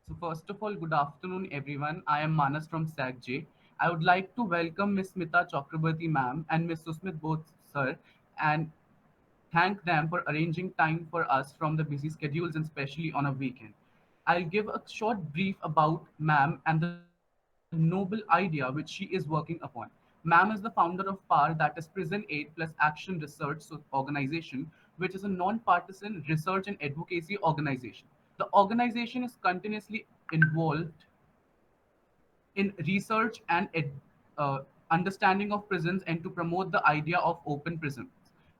So first of all, good afternoon, everyone. I am Manas from SACJ. I would like to welcome Miss Smita Chakrabarti ma'am and Miss Susmit both sir, and thank them for arranging time for us from the busy schedules and especially on a weekend. I'll give a short brief about ma'am and the noble idea which she is working upon. Ma'am is the founder of PAR, that is Prison Aid plus Action Research Organization, which is a non-partisan research and advocacy organization. The organization is continuously involved in research and understanding of prisons and to promote the idea of open prisons.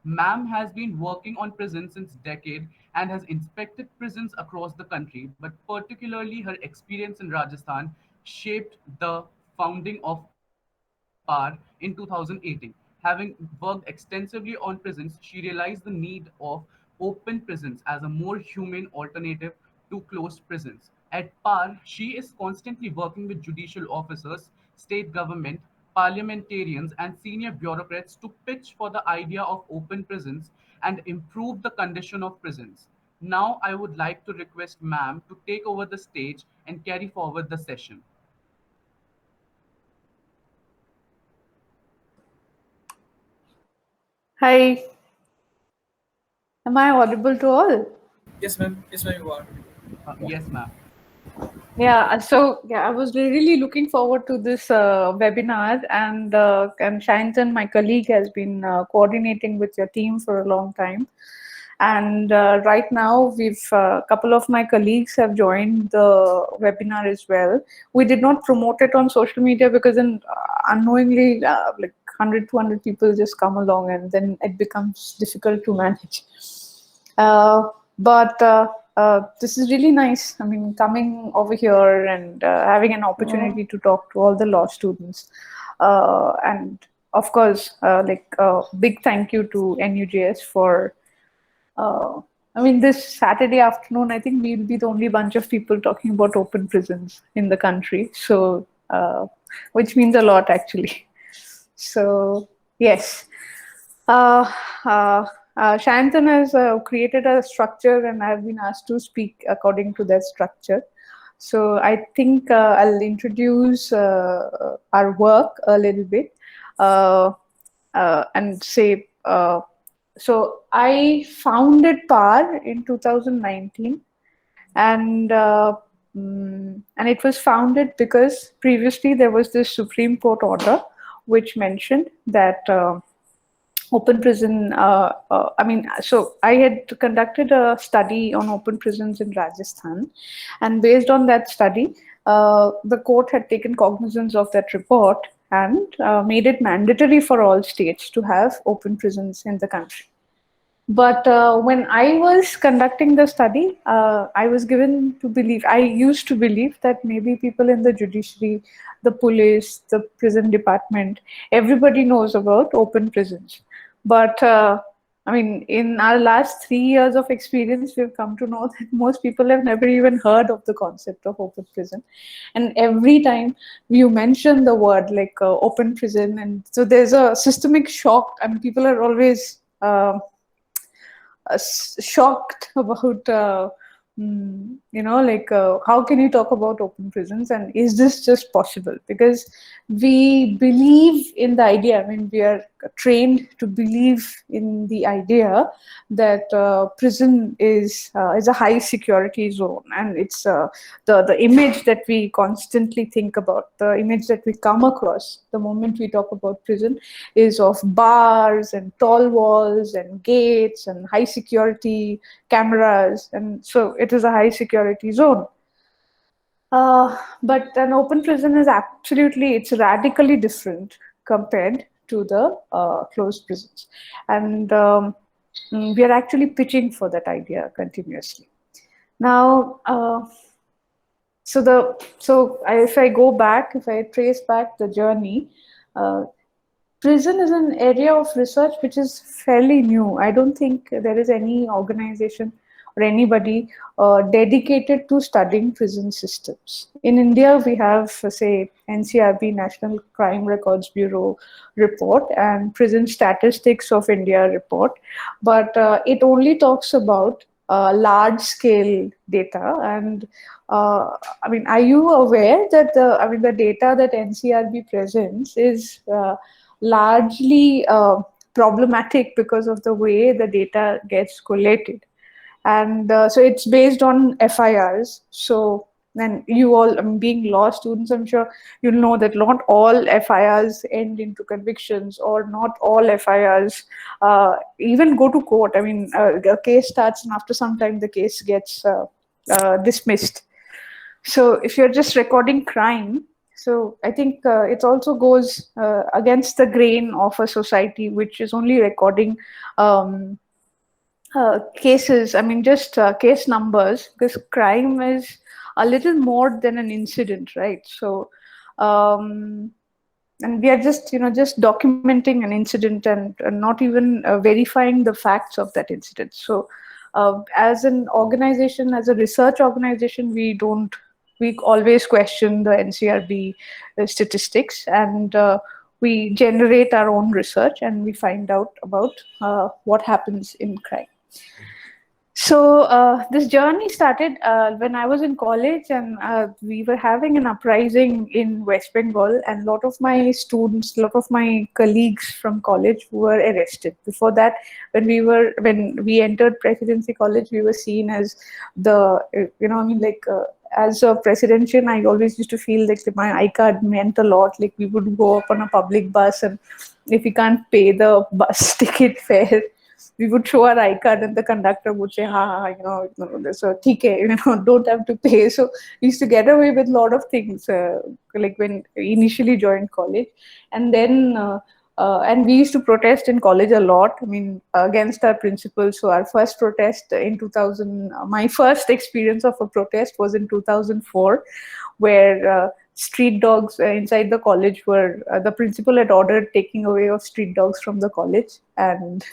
MAM has been working on prisons since decade and has inspected prisons across the country, but particularly her experience in Rajasthan shaped the founding of PAR in 2018. Having worked extensively on prisons, she realized the need of open prisons as a more humane alternative to closed prisons. At PAR, she is constantly working with judicial officers, state government, parliamentarians, and senior bureaucrats to pitch for the idea of open prisons and improve the condition of prisons. Now, I would like to request ma'am to take over the stage and carry forward the session. Hi, am I audible to all? Yes, ma'am. Yes, ma'am, you are. Yes, ma'am. I was really looking forward to this webinar, and Shantan, my colleague, has been coordinating with your team for a long time. And right now, we've a couple of my colleagues have joined the webinar as well. We did not promote it on social media because then unknowingly, like 100, 200 people just come along, and then it becomes difficult to manage. But this is really nice. I mean, coming over here and having an opportunity to talk to all the law students. And of course, big thank you to NUJS for uh, I mean, this Saturday afternoon, I think we'll be the only bunch of people talking about open prisons in the country. So, which means a lot actually. So, yes. Uh, uh, Shantan has created a structure, and I've been asked to speak according to that structure. So, I think I'll introduce our work a little bit and say. So I founded PAR in 2019, and and it was founded because previously there was this Supreme Court order which mentioned that open prison. So I had conducted a study on open prisons in Rajasthan, and based on that study, the court had taken cognizance of that report and made it mandatory for all states to have open prisons in the country. But when I was conducting the study, I was given to believe, I used to believe that maybe people in the judiciary, the police, the prison department, everybody knows about open prisons. But I mean, in our last 3 years of experience, we've come to know that most people have never even heard of the concept of open prison. And every time you mention the word like open prison, and so there's a systemic shock. I mean, people are always shocked about how can you talk about open prisons, and is this just possible? Because we believe in the idea. I mean, we are trained to believe in the idea that prison is a high security zone, and it's the image that we constantly think about, the image that we come across the moment we talk about prison is of bars and tall walls and gates and high security cameras, and so it is a high security zone. But an open prison is absolutely, it's radically different compared to the closed prisons. And we are actually pitching for that idea continuously. Now, if I go back, if I trace back the journey, uh, prison is an area of research which is fairly new. I don't think there is any organization or anybody dedicated to studying prison systems. In India, we have, say, NCRB, National Crime Records Bureau report, and Prison Statistics of India report, but it only talks about large scale data. And I mean, are you aware that the data that NCRB presents is largely problematic because of the way the data gets collated? And so it's based on FIRs. So then you all, being law students, I'm sure you'll know that not all FIRs end into convictions, or not all FIRs even go to court. I mean, a case starts and after some time the case gets dismissed. So if you're just recording crime, so I think it also goes against the grain of a society which is only recording um, cases, I mean, just case numbers, because crime is a little more than an incident, right? So, and we are just, just documenting an incident, and not even verifying the facts of that incident. So, as an organization, as a research organization, we always question the NCRB statistics, and we generate our own research, and we find out about what happens in crime. So this journey started when I was in college, and we were having an uprising in West Bengal, and a lot of my students, a lot of my colleagues from college were arrested. Before that, when we entered Presidency College, we were seen as the I mean, like. As a presidential, I always used to feel like my I-card meant a lot. Like, we would go up on a public bus, and if we can't pay the bus ticket fare, we would show our I-card, and the conductor would say, "Ha, ha, so theek hai, don't have to pay." So we used to get away with a lot of things, like when we initially joined college, and then. And we used to protest in college a lot. I mean, against our principles. So our first protest in 2000, my first experience of a protest was in 2004, where street dogs inside the college were, the principal had ordered taking away of street dogs from the college, and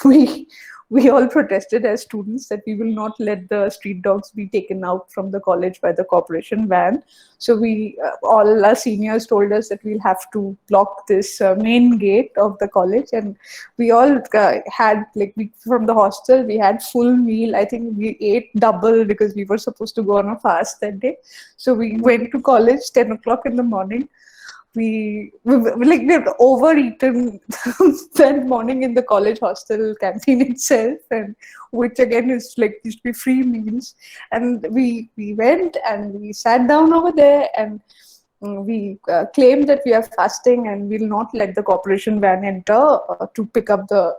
we we all protested as students that we will not let the street dogs be taken out from the college by the corporation van. So we all our seniors told us that we'll have to block this main gate of the college, and we all had, like, from the hostel we had full meal. I think we ate double because we were supposed to go on a fast that day. So we went to college 10 o'clock in the morning. We had overeaten that morning in the college hostel canteen itself, and which again is like used to be free meals. And we went and we sat down over there, and we claimed that we are fasting and we'll not let the corporation van enter to pick up the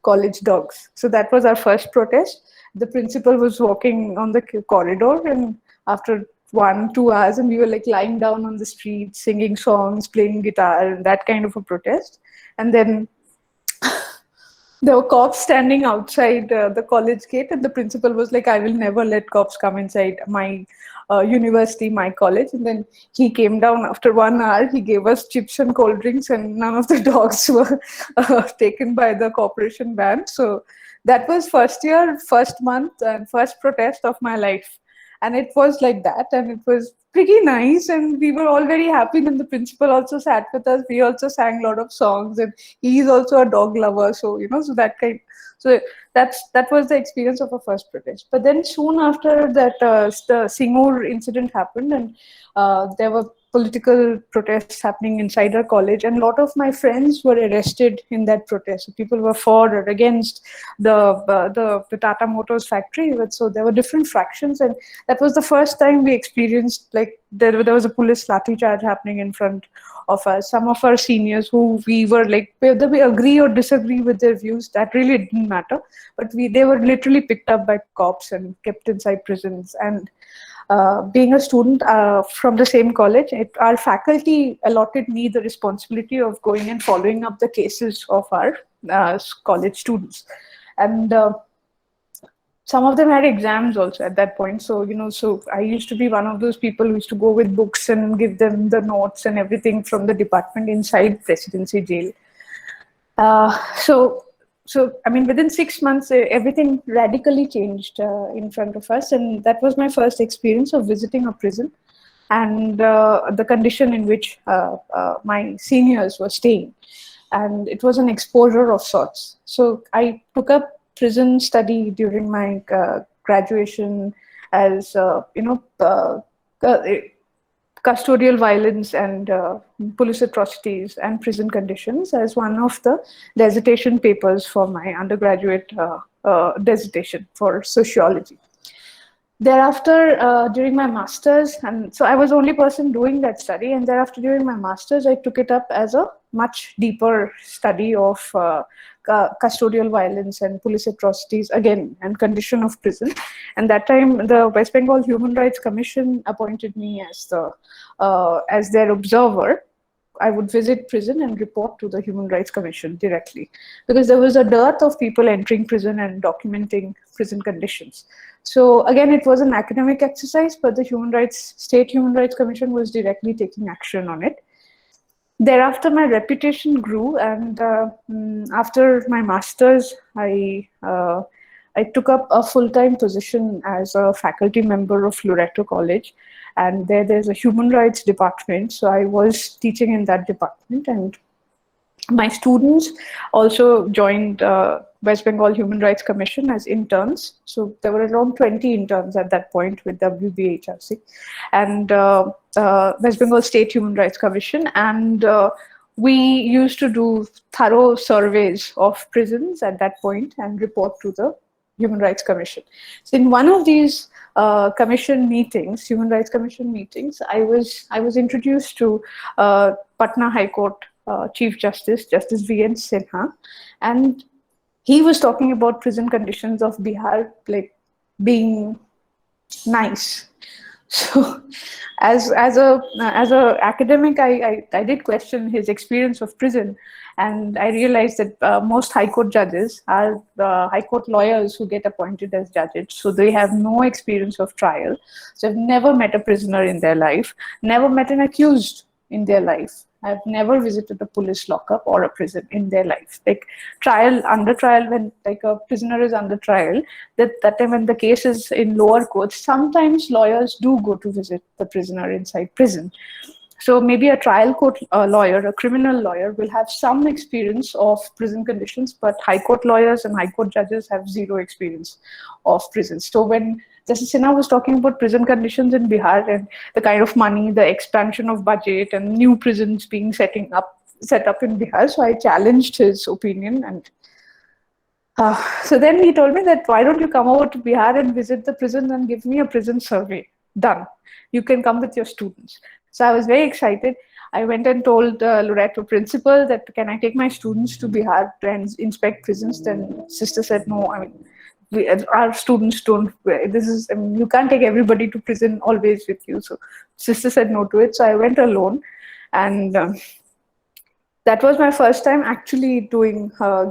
college dogs. So that was our first protest. The principal was walking on the corridor, and after 1-2 hours, and we were like lying down on the street, singing songs, playing guitar, and that kind of a protest. And then there were cops standing outside the college gate, and the principal was like, "I will never let cops come inside my university, my college." And then he came down after 1 hour. He gave us chips and cold drinks, and none of the dogs were taken by the corporation van. So that was first year, first month, and first protest of my life. And it was like that, and it was pretty nice, and we were all very happy. And the principal also sat with us. We also sang a lot of songs, and he's also a dog lover, so so that kind. So that was the experience of a first protest. But then soon after that, the Singur incident happened, and there were political protests happening inside our college, and a lot of my friends were arrested in that protest. So people were for or against the Tata Motors factory. So there were different fractions, and that was the first time we experienced, like, there was a police lathi charge happening in front of us. Some of our seniors, who we were like, whether we agree or disagree with their views, that really didn't matter, but they were literally picked up by cops and kept inside prisons. And being a student from the same college, our faculty allotted me the responsibility of going and following up the cases of our college students. And some of them had exams also at that point. So, so I used to be one of those people who used to go with books and give them the notes and everything from the department inside Presidency Jail. So, I mean, within 6 months, everything radically changed in front of us. And that was my first experience of visiting a prison, and the condition in which my seniors were staying. And it was an exposure of sorts. So I took up prison study during my graduation as custodial violence and police atrocities and prison conditions as one of the dissertation papers for my undergraduate dissertation for sociology. Thereafter, during my master's, and so I was the only person doing that study, and thereafter during my master's, I took it up as a much deeper study of custodial violence and police atrocities again and condition of prison. And that time, the West Bengal Human Rights Commission appointed me as their observer. I would visit prison and report to the Human Rights Commission directly, because there was a dearth of people entering prison and documenting prison conditions. So again, it was an academic exercise, but the State Human Rights Commission was directly taking action on it. Thereafter, my reputation grew, and after my master's, I took up a full-time position as a faculty member of Loreto College, and there's a human rights department. So I was teaching in that department, and my students also joined West Bengal Human Rights Commission as interns. So there were around 20 interns at that point with WBHRC and West Bengal State Human Rights Commission. And we used to do thorough surveys of prisons at that point and report to the Human Rights Commission. So in one of these commission meetings, Human Rights Commission meetings, I was introduced to Patna High Court Chief Justice V.N. Sinha, and he was talking about prison conditions of Bihar like being nice. So, as a academic, I did question his experience of prison, and I realized that most High Court judges are the High Court lawyers who get appointed as judges. So they have no experience of trial. So they've never met a prisoner in their life, never met an accused in their life. I've never visited a police lockup or a prison in their life. Like under trial, when like a prisoner is under trial, that time when the case is in lower courts, sometimes lawyers do go to visit the prisoner inside prison. So maybe a trial court lawyer, a criminal lawyer, will have some experience of prison conditions, but High Court lawyers and High Court judges have zero experience of prisons. So when Justice Sinha was talking about prison conditions in Bihar and the kind of money, the expansion of budget, and new prisons being set up in Bihar, so I challenged his opinion. And so then he told me that, why don't you come over to Bihar and visit the prisons and give me a prison survey? Done. You can come with your students. So I was very excited. I went and told Loreto principal that, can I take my students to Bihar and inspect prisons? Then sister said, no, I mean, our students don't, you can't take everybody to prison always with you. So sister said no to it. So I went alone, and that was my first time actually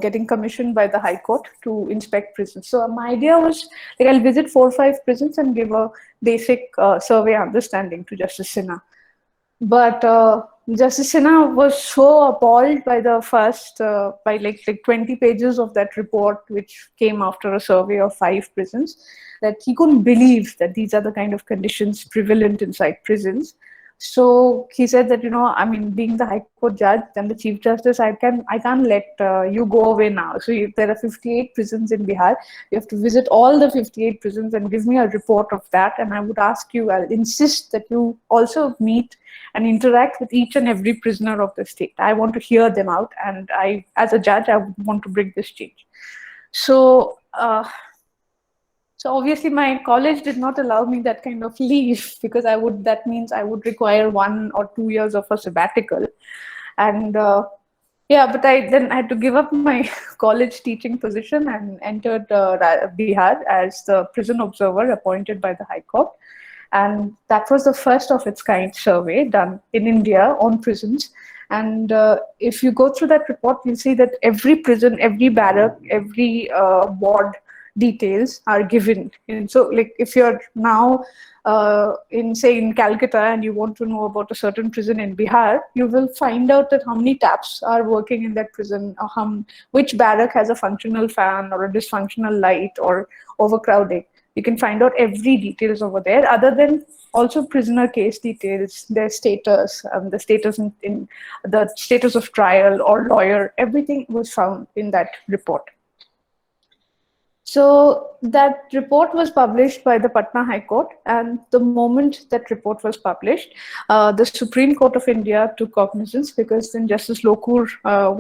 getting commissioned by the High Court to inspect prisons. So my idea was, like, I'll visit 4 or 5 prisons and give a basic survey understanding to Justice Sinha. But Justice Sinha was so appalled by the by like 20 pages of that report, which came after a survey of 5 prisons, that he couldn't believe that these are the kind of conditions prevalent inside prisons. So he said that, I mean, being the High Court judge and the Chief Justice, I can't let you go away now. So there are 58 prisons in Bihar. You have to visit all the 58 prisons and give me a report of that. And I would ask you, I'll insist that you also meet and interact with each and every prisoner of the state. I want to hear them out. And I, as a judge, I would want to bring this change. So, so obviously my college did not allow me that kind of leave, because that means I would require 1 or 2 years of a sabbatical. And but I had to give up my college teaching position and entered Bihar as the prison observer appointed by the High Court. And that was the first of its kind survey done in India on prisons. And if you go through that report, you'll see that every prison, every barrack, every ward details are given. And so, like, if you're now in Calcutta and you want to know about a certain prison in Bihar, you will find out that how many taps are working in that prison, or which barrack has a functional fan or a dysfunctional light or overcrowding. You can find out every details over there, other than also prisoner case details, their status, the status in the status of trial or lawyer. Everything was found in that report. So that report was published by the Patna High Court, and the moment that report was published, the Supreme Court of India took cognizance, because then Justice Lokur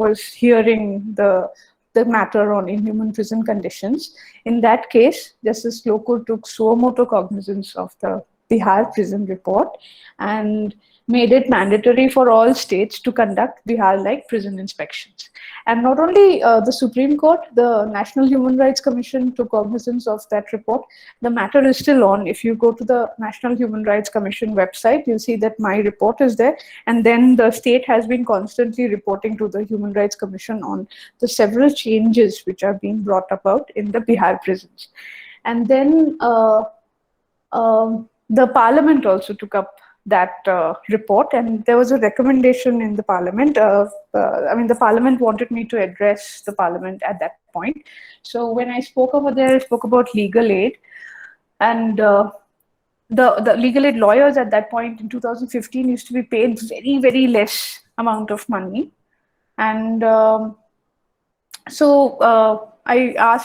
was hearing the matter on inhuman prison conditions. In that case, Justice Lokur took suo motu cognizance of the Bihar prison report and made it mandatory for all states to conduct Bihar-like prison inspections. And not only the Supreme Court, the National Human Rights Commission took cognizance of that report. The matter is still on. If you go to the National Human Rights Commission website, you'll see that my report is there. And then the state has been constantly reporting to the Human Rights Commission on the several changes which are being brought about in the Bihar prisons. And then the parliament also took up that report, and there was a recommendation in the parliament. The parliament wanted me to address the parliament at that point. So when I spoke over there, I spoke about legal aid, and the legal aid lawyers at that point in 2015 used to be paid very, very less amount of money. And I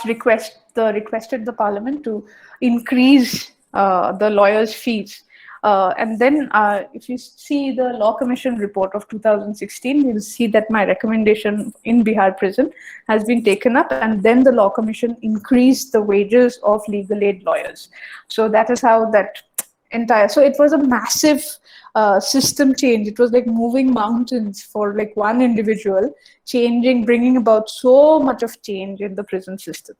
requested the parliament to increase the lawyers' fees. And then if you see the Law Commission report of 2016, you'll see that my recommendation in Bihar prison has been taken up, and then the Law Commission increased the wages of legal aid lawyers. So that is how that so it was a massive system change. It was like moving mountains for like one individual, bringing about so much of change in the prison system.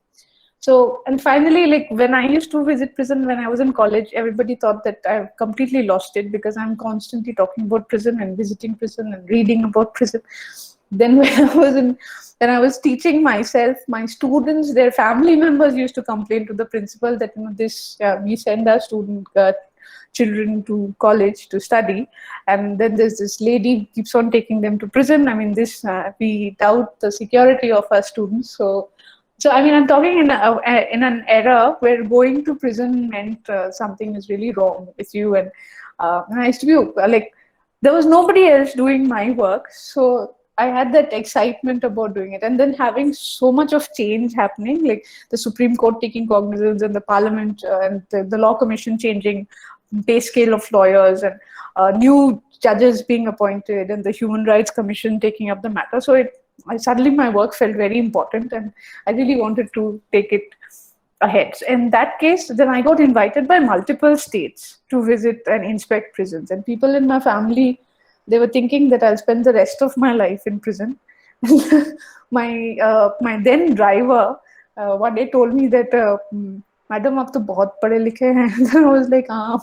So, and finally, like when I used to visit prison when I was in college, everybody thought that I've completely lost it, because I'm constantly talking about prison and visiting prison and reading about prison. Then when I was teaching myself, my students, their family members used to complain to the principal that, we send our children to college to study, and then there's this lady keeps on taking them to prison. I mean, we doubt the security of our students. So I mean, I'm talking in an era where going to prison meant something is really wrong with you. And I used to be like, there was nobody else doing my work, so I had that excitement about doing it. And then having so much of change happening, like the Supreme Court taking cognizance, and the Parliament and the Law Commission changing pay scale of lawyers, and new judges being appointed, and the Human Rights Commission taking up the matter. So suddenly my work felt very important, and I really wanted to take it ahead. In that case, then I got invited by multiple states to visit and inspect prisons. And people in my family, they were thinking that I'll spend the rest of my life in prison. My then driver one day told me that, "Madam, आप तो बहुत पढ़े लिखे हैं." Then I was like, "हाँ,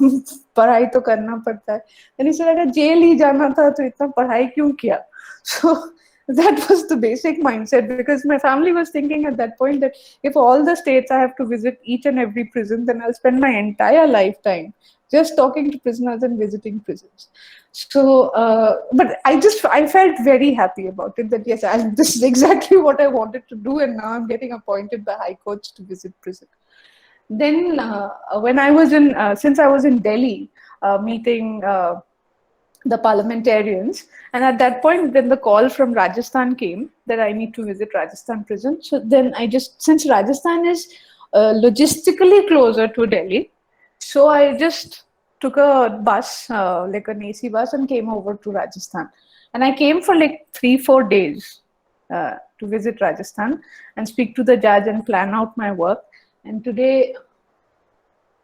पढ़ाई तो करना पड़ता है." Then he said, "अगर जेल ही जाना था तो इतना पढ़ाई क्यों किया?" So that was the basic mindset, because my family was thinking at that point that if all the states I have to visit each and every prison, then I'll spend my entire lifetime just talking to prisoners and visiting prisons. So, but I felt very happy about it, that yes, this is exactly what I wanted to do, and now I'm getting appointed by high courts to visit prison. Then when I was since I was in Delhi meeting the parliamentarians, and at that point then the call from Rajasthan came that I need to visit Rajasthan prison. So then since Rajasthan is logistically closer to Delhi, so I just took a bus, like an AC bus, and came over to Rajasthan. And I came for like 3-4 days to visit Rajasthan and speak to the judge and plan out my work. And today,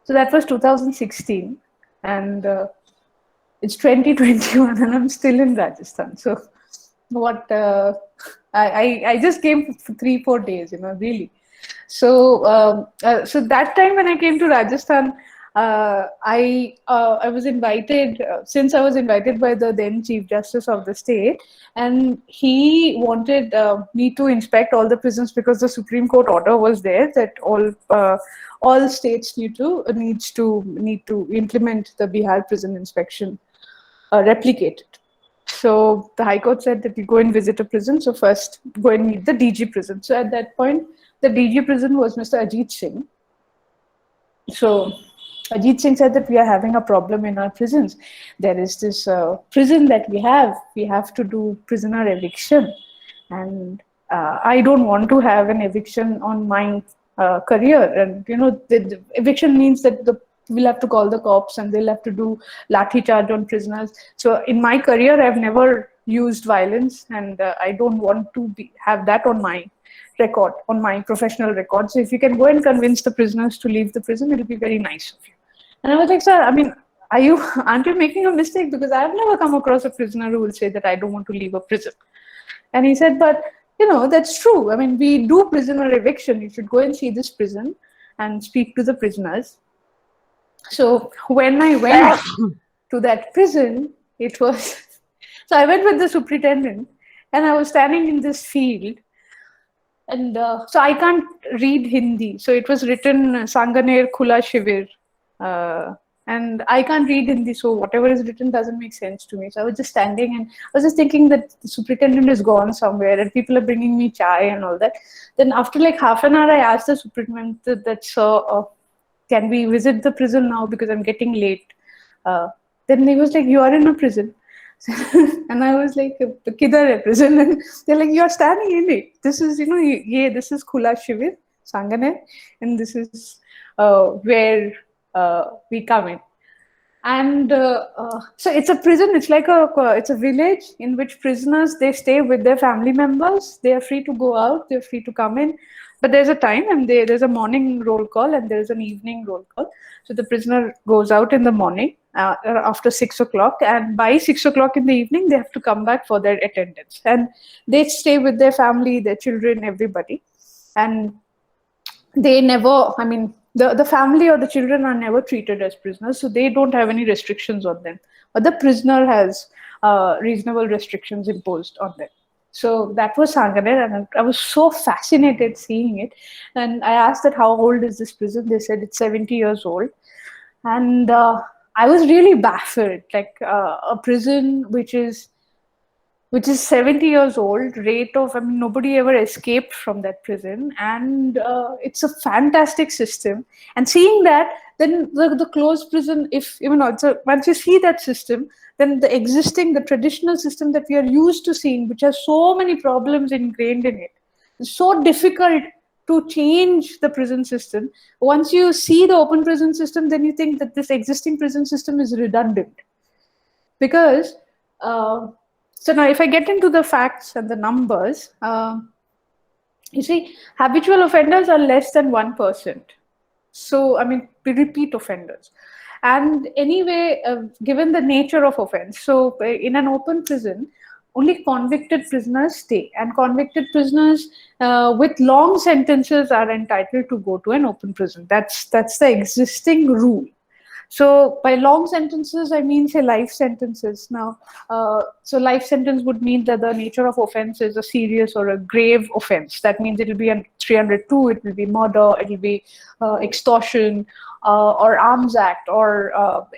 so that was 2016, and it's 2021, and I'm still in Rajasthan. So I just came for 3-4 days, really. So so that time when I came to Rajasthan, I was invited, since I was invited by the then Chief Justice of the state, and he wanted me to inspect all the prisons, because the Supreme Court order was there that all states need to implement the Bihar prison inspection, replicate it. So the High Court said that you go and visit a prison, so first go and meet the DG prison. So at that point, the DG prison was Mr. Ajit Singh. So Ajit Singh said that we are having a problem in our prisons. There is this prison that we have to do prisoner eviction, and I don't want to have an eviction on my career. And the eviction means that we'll have to call the cops and they'll have to do lathi charge on prisoners. So in my career, I've never used violence, and I don't want to have that on my record, on my professional record. So if you can go and convince the prisoners to leave the prison, it'll be very nice of you. And I was like, sir, I mean, aren't you making a mistake? Because I've never come across a prisoner who will say that I don't want to leave a prison. And he said, but that's true. I mean, we do prisoner eviction. You should go and see this prison and speak to the prisoners. So when I went to that prison, it was, so I went with the superintendent and I was standing in this field. And so I can't read Hindi. So it was written Sanganer Khula Shivir. And I can't read Hindi, so whatever is written doesn't make sense to me. So I was just standing and I was just thinking that the superintendent is gone somewhere and people are bringing me chai and all that. Then after like half an hour, I asked the superintendent that sir, can we visit the prison now because I'm getting late. Then he was like, you are in a prison. And I was like, kidhar hai prison? And they're like, you're standing in it. This is, this is Khula Shivir, Sanganer, and this is where we come in. And so it's a prison. It's like it's a village in which prisoners, they stay with their family members. They are free to go out. They're free to come in. But there's a time, and there's a morning roll call and there's an evening roll call. So the prisoner goes out in the morning after 6 o'clock, and by 6 o'clock in the evening, they have to come back for their attendance. And they stay with their family, their children, everybody. And they never, I mean, the family or the children are never treated as prisoners, so they don't have any restrictions on them. But the prisoner has reasonable restrictions imposed on them. So that was Sanganer, and I was so fascinated seeing it. And I asked that how old is this prison? They said it's 70 years old. And I was really baffled, like a prison which is 70 years old, rate of, I mean, nobody ever escaped from that prison. And it's a fantastic system. And seeing that, then the closed prison, once you see that system, then the traditional system that we are used to seeing, which has so many problems ingrained in it, it's so difficult to change the prison system. Once you see the open prison system, then you think that this existing prison system is redundant. Because, so now if I get into the facts and the numbers, you see, habitual offenders are less than 1%. So, I mean, repeat offenders. And anyway, given the nature of offense, so in an open prison, only convicted prisoners stay, and convicted prisoners with long sentences are entitled to go to an open prison. That's the existing rule. So by long sentences, I mean, say, life sentences. Now, so life sentence would mean that the nature of offense is a serious or a grave offense. That means it will be a 302, it will be murder, it will be extortion, or Arms Act, or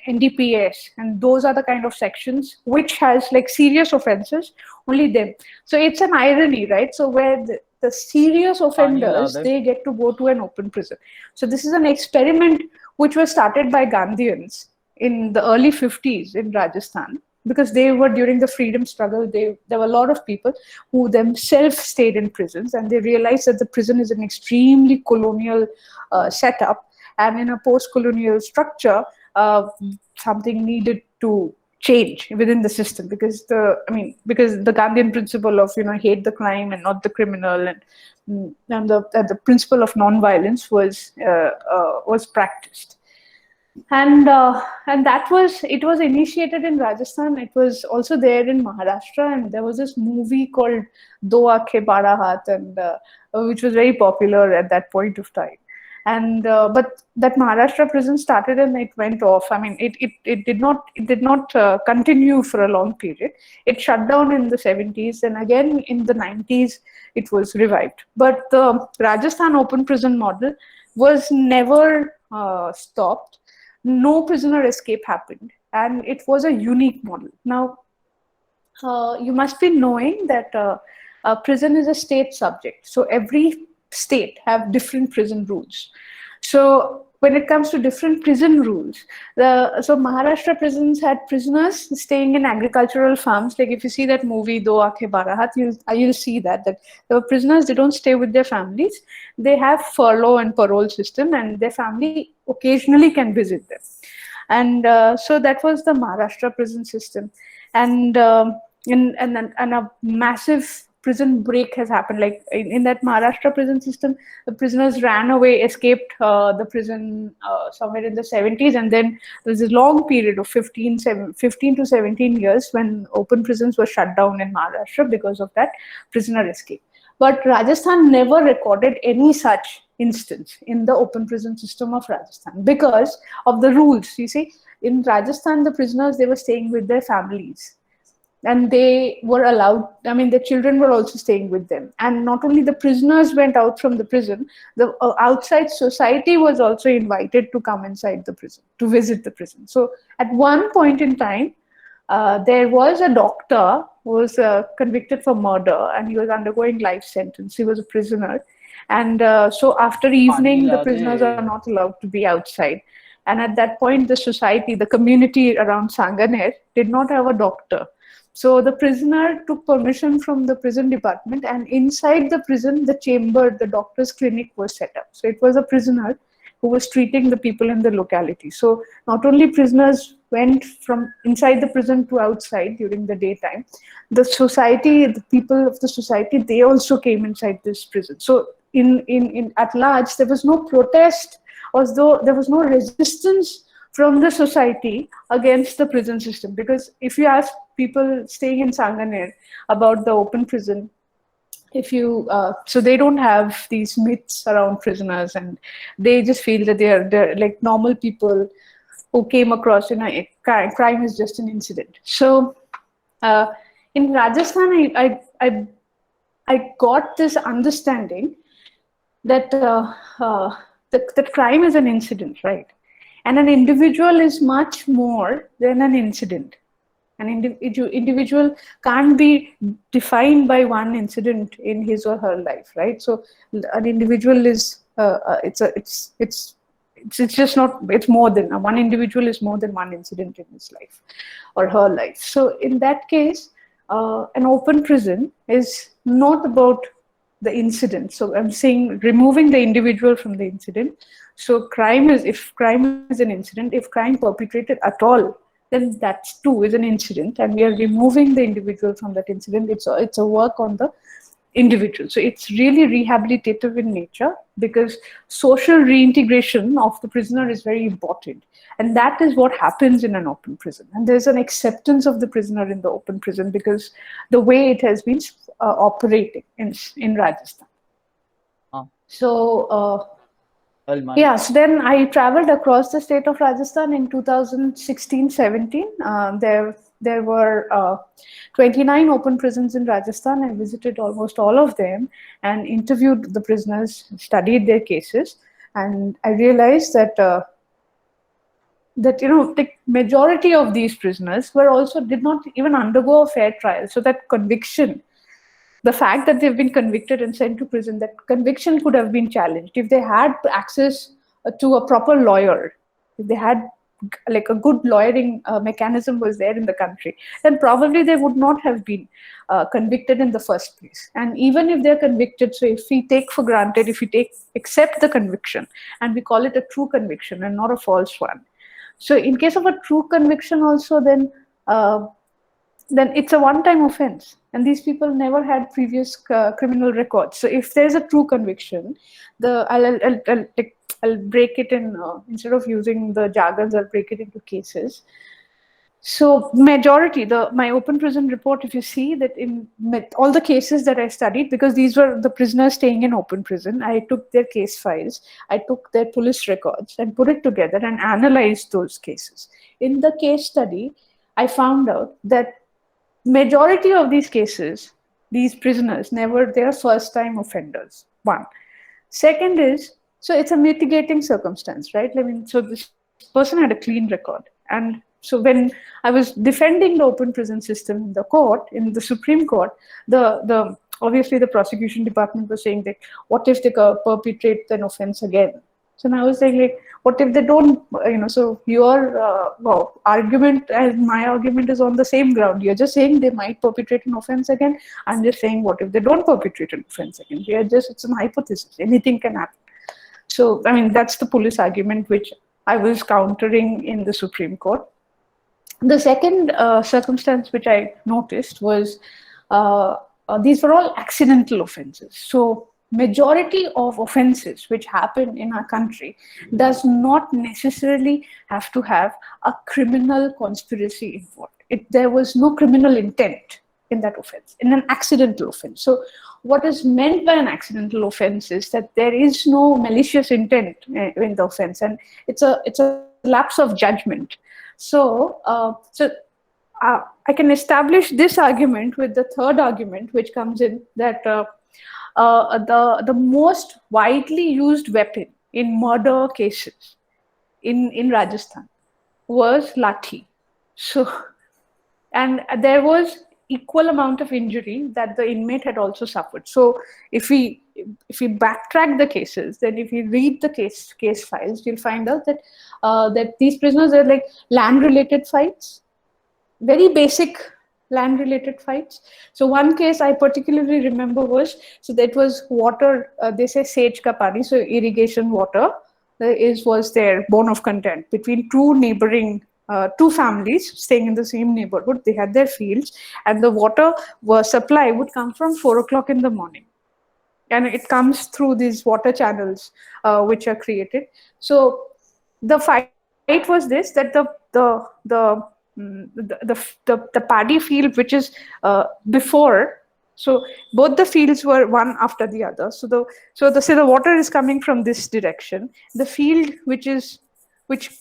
NDPS. And those are the kind of sections which has like serious offenses, only them. So it's an irony, right? So where the serious offenders, they get to go to an open prison. So this is an experiment which was started by Gandhians in the early 50s in Rajasthan, because they were during the freedom struggle. There were a lot of people who themselves stayed in prisons, and they realized that the prison is an extremely colonial setup, and in a post-colonial structure, something needed to change within the system, because the Gandhian principle of hate the crime and not the criminal, and the principle of non-violence was practiced. And it was initiated in Rajasthan. It was also there in Maharashtra, and there was this movie called Do Aankhein Bada Haath, and which was very popular at that point of time. And but that Maharashtra prison started and it went off. I mean, it did not continue for a long period. It shut down in the 70s, and again in the 90s it was revived. But the Rajasthan open prison model was never stopped. No prisoner escape happened, and it was a unique model. Now, you must be knowing that prison is a state subject. So every state have different prison rules. So when it comes to different prison rules, so Maharashtra prisons had prisoners staying in agricultural farms. Like if you see that movie Do Aakhe Barahat, you'll see that the prisoners, they don't stay with their families. They have furlough and parole system, and their family occasionally can visit them. And so that was the Maharashtra prison system. And and a massive prison break has happened. Like in that Maharashtra prison system, the prisoners ran away, escaped the prison somewhere in the 70s, and then there's a long period of 15 to 17 years when open prisons were shut down in Maharashtra because of that prisoner escape. But Rajasthan never recorded any such instance in the open prison system of Rajasthan because of the rules. You see, in Rajasthan, the prisoners, they were staying with their families, and they were allowed, I mean, the children were also staying with them. And not only the prisoners went out from the prison, the outside society was also invited to come inside the prison, to visit the prison. So at one point in time, there was a doctor who was convicted for murder, and he was undergoing life sentence. He was a prisoner. And so after evening, the prisoners are not allowed to be outside. And at that point, the society, the community around Sanganer did not have a doctor. So the prisoner took permission from the prison department, and inside the prison, the chamber, the doctor's clinic was set up. So it was a prisoner who was treating the people in the locality. So not only prisoners went from inside the prison to outside during the daytime, the society, the people of the society, they also came inside this prison. So in at large, there was no protest, although there was no resistance from the society against the prison system. Because if you ask people staying in Sanganer about the open prison, if you so they don't have these myths around prisoners, and they just feel that they're like normal people who came across, you know, crime is just an incident. So in Rajasthan, I got this understanding that that crime is an incident, right? And an individual is much more than an incident. An individual can't be defined by one incident in his or her life, right? So an individual is it's just not, it's more than one individual is more than one incident in his life or her life. So in that case, an open prison is not about the incident. So I'm saying removing the individual from the incident. So crime is, if crime is an incident, if crime perpetrated at all, then that too is an incident, and we are removing the individual from that incident. It's a work on the individual. So it's really rehabilitative in nature, because social reintegration of the prisoner is very important. And that is what happens in an open prison. And there's an acceptance of the prisoner in the open prison because the way it has been operating in Rajasthan. So yes, then I traveled across the state of Rajasthan in 2016-17. There were 29 open prisons in Rajasthan. I visited almost all of them and interviewed the prisoners, studied their cases, and I realized that that, you know, the majority of these prisoners did not even undergo a fair trial. So that conviction, the fact that they've been convicted and sent to prison, that conviction could have been challenged if they had access to a proper lawyer, if they had like a good lawyering mechanism was there in the country, then probably they would not have been convicted in the first place. And even if they're convicted, so if we take for granted, if we accept the conviction and we call it a true conviction and not a false one. So in case of a true conviction also, then it's a one-time offense, and these people never had previous criminal records. So if there's a true conviction, I'll break it in, instead of using the jargons, I'll break it into cases. So majority, my open prison report, if you see that in all the cases that I studied, because these were the prisoners staying in open prison, I took their case files, I took their police records and put it together and analyzed those cases. In the case study, I found out that majority of these cases, these prisoners they're first time offenders. One. Second is, so it's a mitigating circumstance, right? I mean, so this person had a clean record. And so when I was defending the open prison system in the court, in the Supreme Court, obviously the prosecution department was saying that, what if they perpetrate an offense again? So now I was saying, like, what if they don't, so your argument and my argument is on the same ground. You're just saying they might perpetrate an offense again. I'm just saying, what if they don't perpetrate an offense again? It's an hypothesis. Anything can happen. So, I mean, that's the police argument which I was countering in the Supreme Court. The second circumstance which I noticed was these were all accidental offenses. So majority of offenses which happen in our country does not necessarily have to have a criminal conspiracy involved. There was no criminal intent in that offense, in an accidental offense. So what is meant by an accidental offense is that there is no malicious intent in the offense, and it's a lapse of judgment. So I can establish this argument with the third argument, which comes in that the most widely used weapon in murder cases in Rajasthan was lathi. So, and there was equal amount of injury that the inmate had also suffered. So if we backtrack the cases, then if you read the case files, you'll find out that that these prisoners are like land-related fights, very basic land-related fights. So one case I particularly remember was, so that was water, they say sage ka pani, so irrigation water was their bone of contention between two neighboring two families staying in the same neighborhood. They had their fields, and the water supply would come from 4 o'clock in the morning, and it comes through these water channels which are created. So the fight was this, that the paddy field, which is before, so both the fields were one after the other. So the water is coming from this direction. The field which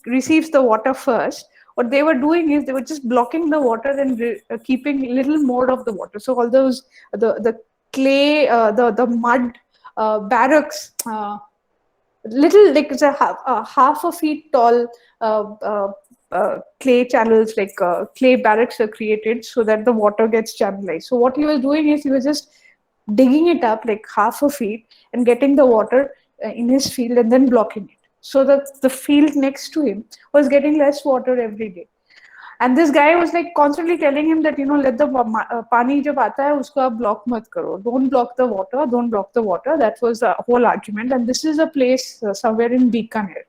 receives the water first, what they were doing is they were just blocking the water and keeping little more of the water. So all those the clay, the mud barracks, little, like it's a half a feet tall clay channels, like clay barracks are created so that the water gets channelized. So what he was doing is he was just digging it up like half a feet and getting the water in his field and then blocking it. So that the field next to him was getting less water every day. And this guy was like constantly telling him that, let the pani jab aata hai, usko aap block mat karo. Don't block the water, don't block the water. That was the whole argument. And this is a place somewhere in Bikaner.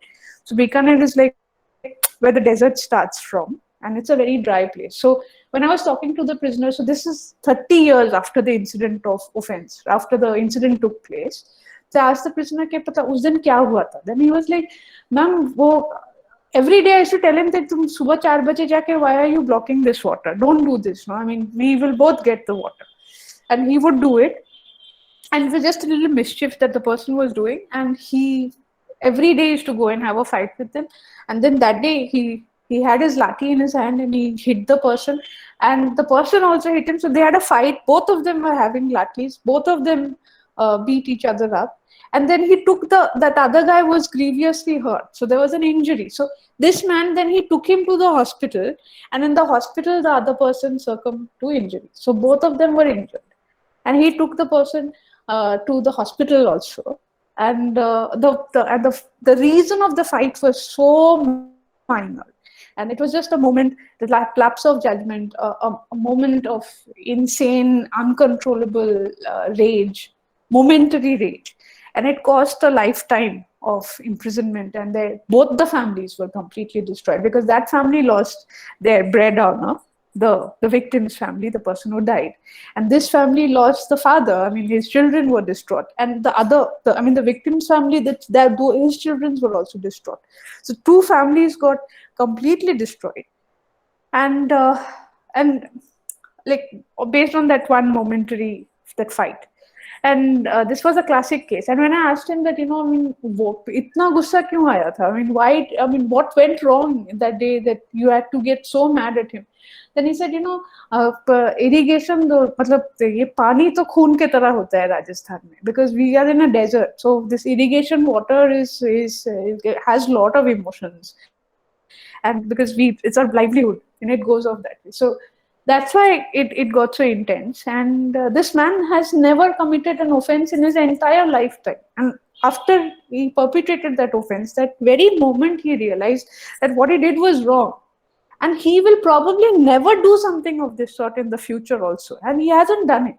So Bikaner is like where the desert starts from, and it's a very dry place. So when I was talking to the prisoner, so this is 30 years after the incident of offense, after the incident took place. So I asked the prisoner, "Ke pata us din kya hua tha?" Then he was like, "Ma'am, every day I used to tell him that tum subah 4 baje jaake, why are you blocking this water? Don't do this. No, I mean, we will both get the water." And he would do it. And it was just a little mischief that the person was doing. And he every day used to go and have a fight with them. And then that day he had his lathi in his hand and he hit the person. And the person also hit him. So they had a fight. Both of them were having lathis. Both of them beat each other up. And then he took that other guy was grievously hurt. So there was an injury. So this man, then he took him to the hospital. And in the hospital, the other person succumbed to injury. So both of them were injured. And he took the person to the hospital also. And the reason of the fight was so minor. And it was just a moment, the lapse of judgment, a moment of insane, uncontrollable rage, momentary rage. And it cost a lifetime of imprisonment. And both the families were completely destroyed, because that family lost their breadwinner, the victim's family, the person who died. And this family lost the father. I mean, his children were distraught. And the victim's family, his children were also distraught. So two families got completely destroyed. And like based on that one momentary, that fight. And this was a classic case. And when I asked him that, itna gussa kyun aaya tha? I mean, what went wrong that day that you had to get so mad at him? Then he said, irrigation, ye pani to khoon ke tarah hota hai Rajasthan mein, because we are in a desert. So this irrigation water has a lot of emotions. And because it's our livelihood, and it goes off that way. So that's why it got so intense. And this man has never committed an offense in his entire lifetime. And after he perpetrated that offense, that very moment he realized that what he did was wrong. And he will probably never do something of this sort in the future also. And he hasn't done it.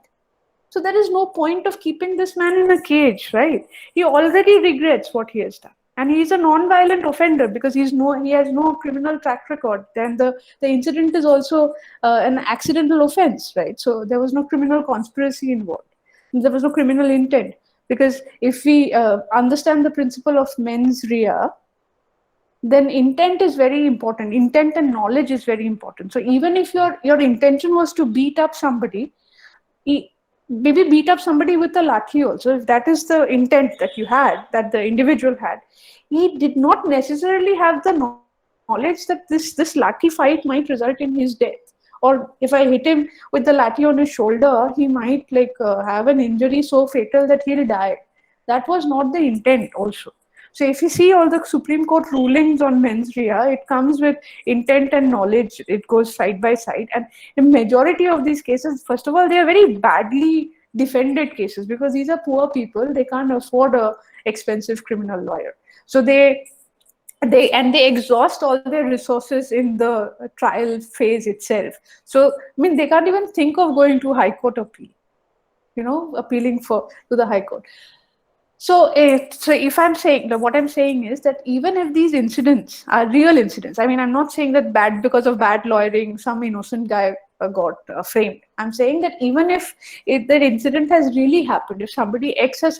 So there is no point of keeping this man in a cage, right? He already regrets what he has done. And he's a non-violent offender because he has no criminal track record. Then the incident is also an accidental offense, right? So there was no criminal conspiracy involved. There was no criminal intent. Because if we understand the principle of mens rea, then intent is very important. Intent and knowledge is very important. So even if your intention was to beat up somebody, maybe beat up somebody with a lathi also, if that is the intent that you had, that the individual had, he did not necessarily have the knowledge that this lathi fight might result in his death. Or if I hit him with the lathi on his shoulder, he might have an injury so fatal that he'll die. That was not the intent also. So if you see all the Supreme Court rulings on mens rea, it comes with intent and knowledge. It goes side by side. And in majority of these cases, first of all, they are very badly defended cases because these are poor people. They can't afford a expensive criminal lawyer. So they exhaust all their resources in the trial phase itself. So I mean, they can't even think of going to high court appeal, appealing to the high court. So if I'm saying that, what I'm saying is that even if these incidents are real incidents, I mean, I'm not saying that because of bad lawyering, some innocent guy got framed. I'm saying that even if that incident has really happened, if somebody X has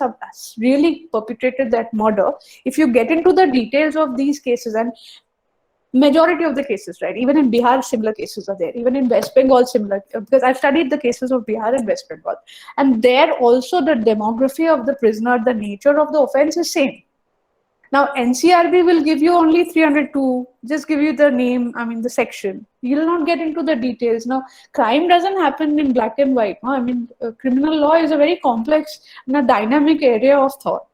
really perpetrated that murder, if you get into the details of these cases, and majority of the cases, right? Even in Bihar, similar cases are there. Even in West Bengal, similar, because I've studied the cases of Bihar and West Bengal. And there also the demography of the prisoner, the nature of the offense is same. Now, NCRB will give you only 302, just give you the name, I mean, the section. You will not get into the details. Now, crime doesn't happen in black and white. No? I mean, criminal law is a very complex and a dynamic area of thought.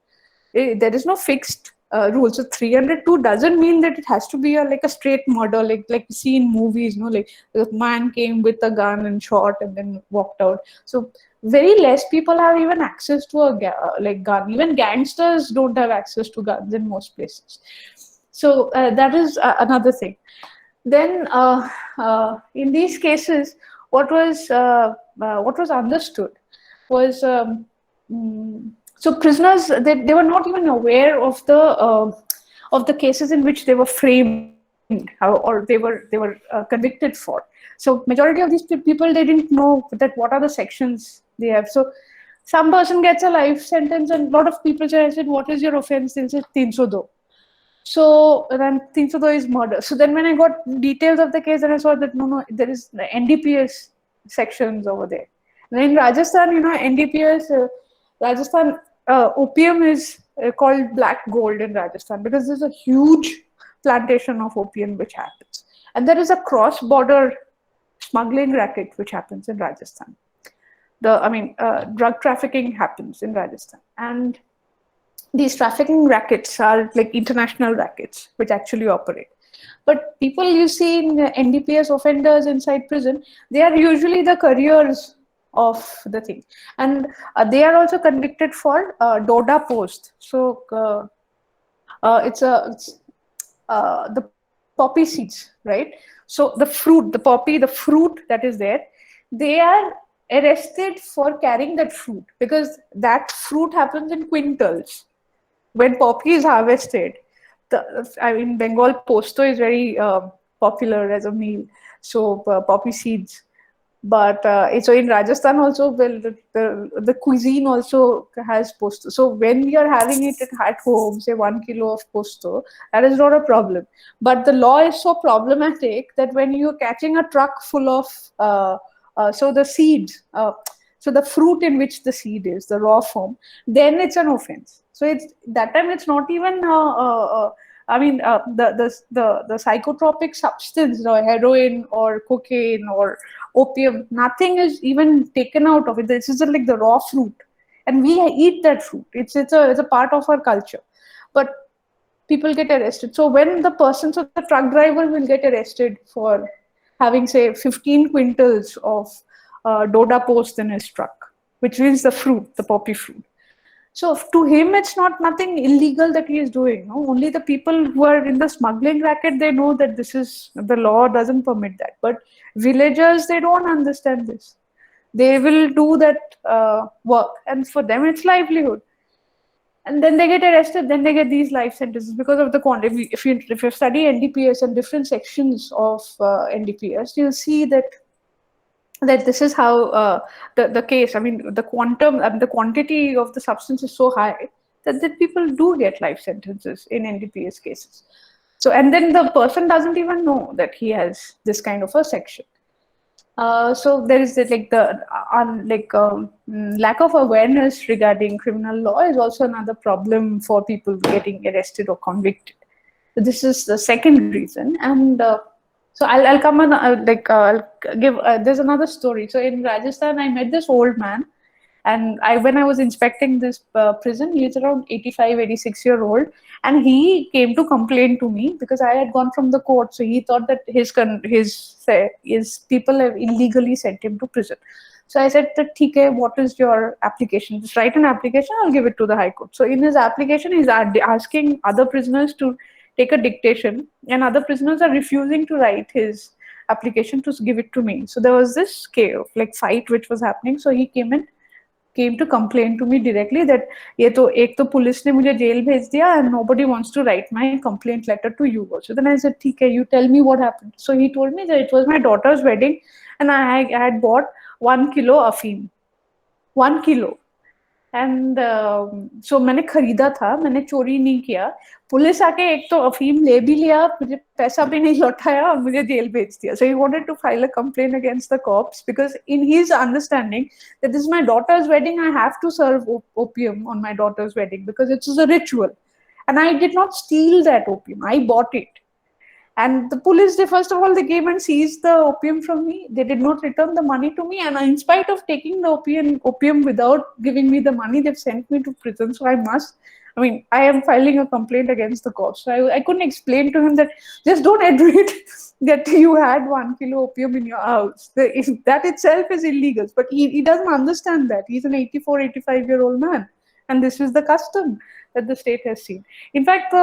There is no fixed rule. So 302 doesn't mean that it has to be like a straight murder, like you see in movies, like the man came with a gun and shot and then walked out. So very less people have even access to a gun. Even gangsters don't have access to guns in most places. So that is another thing. Then in these cases, what was understood was so prisoners, they were not even aware of the cases in which they were framed or they were convicted for. So majority of these people, they didn't know that what are the sections they have. So some person gets a life sentence and a lot of people say, I said, what is your offense? They said 302. So then 302 is murder. So then when I got details of the case, and I saw that no, there is the NDPS sections over there. And in Rajasthan, NDPS, Rajasthan, opium is called black gold in Rajasthan because there's a huge plantation of opium which happens. And there is a cross-border smuggling racket which happens in Rajasthan. Drug trafficking happens in Rajasthan. And these trafficking rackets are like international rackets which actually operate. But people you see in NDPS offenders inside prison, they are usually the couriers of the thing. And they are also convicted for Doda Post. So it's the poppy seeds, right? So the fruit that is there, they are arrested for carrying that fruit because that fruit happens in quintals. When poppy is harvested, Bengal posto is very popular as a meal. So poppy seeds. But so in Rajasthan also, well, the cuisine also has posto. So when you're having it at home, say 1 kilo of posto, that is not a problem. But the law is so problematic that when you're catching a truck full of, so the seeds, so the fruit in which the seed is, the raw form, then it's an offense. So it's that time it's not even the psychotropic substance, heroin or cocaine or opium, nothing is even taken out of it. This is like the raw fruit, and we eat that fruit. It's a part of our culture, but people get arrested. So when the truck driver will get arrested for having say 15 quintals of Doda Post in his truck, which means the fruit, the poppy fruit. So to him, it's not nothing illegal that he is doing. No? Only the people who are in the smuggling racket, they know that this is the law doesn't permit that. But villagers, they don't understand this. They will do that work, and for them, it's livelihood. And then they get arrested. Then they get these life sentences because of the quantity. If you study NDPS and different sections of NDPS, you'll see that this is how the case, I mean, the quantum, the quantity of the substance is so high that people do get life sentences in NDPS cases. So, and then the person doesn't even know that he has this kind of a section. So there is lack of awareness regarding criminal law is also another problem for people getting arrested or convicted. So this is the second reason, and so I'll come on I'll give. There's another story. So in Rajasthan, I met this old man, and when I was inspecting this prison, he was around 85, 86 year old, and he came to complain to me because I had gone from the court. So he thought that his people have illegally sent him to prison. So I said that, "Okay, what is your application? Just write an application. I'll give it to the High Court." So in his application, he's asking other prisoners to take a dictation, and other prisoners are refusing to write his application to give it to me. So there was this fight which was happening. So he came to complain to me directly that ये तो एक तो police ने मुझे jail भेज दिया and nobody wants to write my complaint letter to you also. Then I said, ठीक है, you tell me what happened. So he told me that it was my daughter's wedding and I had bought 1 kilo afim. 1 kilo. And so मैंने खरीदा था, मैंने चोरी नहीं किया. Police आके एक तो अफीम ले भी लिया, मुझे पैसा भी नहीं लौटाया और मुझे जेल भेज दिया. So he wanted to file a complaint against the cops because in his understanding that this is my daughter's wedding, I have to serve opium on my daughter's wedding because it's a ritual. And I did not steal that opium, I bought it. And the police, first of all, they came and seized the opium from me. They did not return the money to me. And in spite of taking the opium without giving me the money, they've sent me to prison. So I am filing a complaint against the cops. So I couldn't explain to him that just don't admit that you had 1 kilo opium in your house. That itself is illegal. But he doesn't understand that. He's an 84, 85-year-old man. And this is the custom that the state has seen. In fact,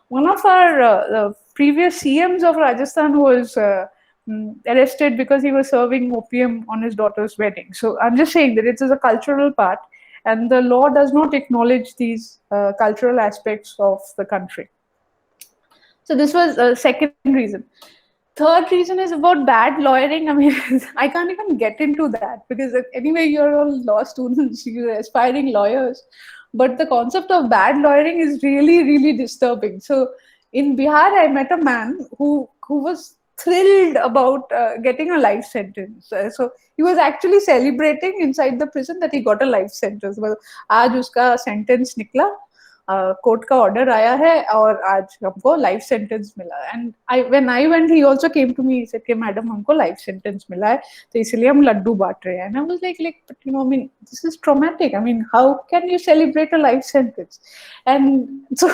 one of our previous CMs of Rajasthan was arrested because he was serving opium on his daughter's wedding. So I'm just saying that it is a cultural part, and the law does not acknowledge these cultural aspects of the country. So this was a second reason. Third reason is about bad lawyering. I mean, I can't even get into that because anyway, you're all law students, you're aspiring lawyers. But the concept of bad lawyering is really, really disturbing. So in Bihar, I met a man who was thrilled about getting a life sentence. So he was actually celebrating inside the prison that he got a life sentence. Well, आज उसका sentence निकला, court का order आया है और आज हमको life sentence मिला. And when I went, he also came to me, said कि मैडम हमको लाइफ सेंटेंस मिला है तो इसलिए हम लड्डू बांट रहे हैं. And I was like but you know, I mean this is traumatic. I mean how can you celebrate a life sentence? And so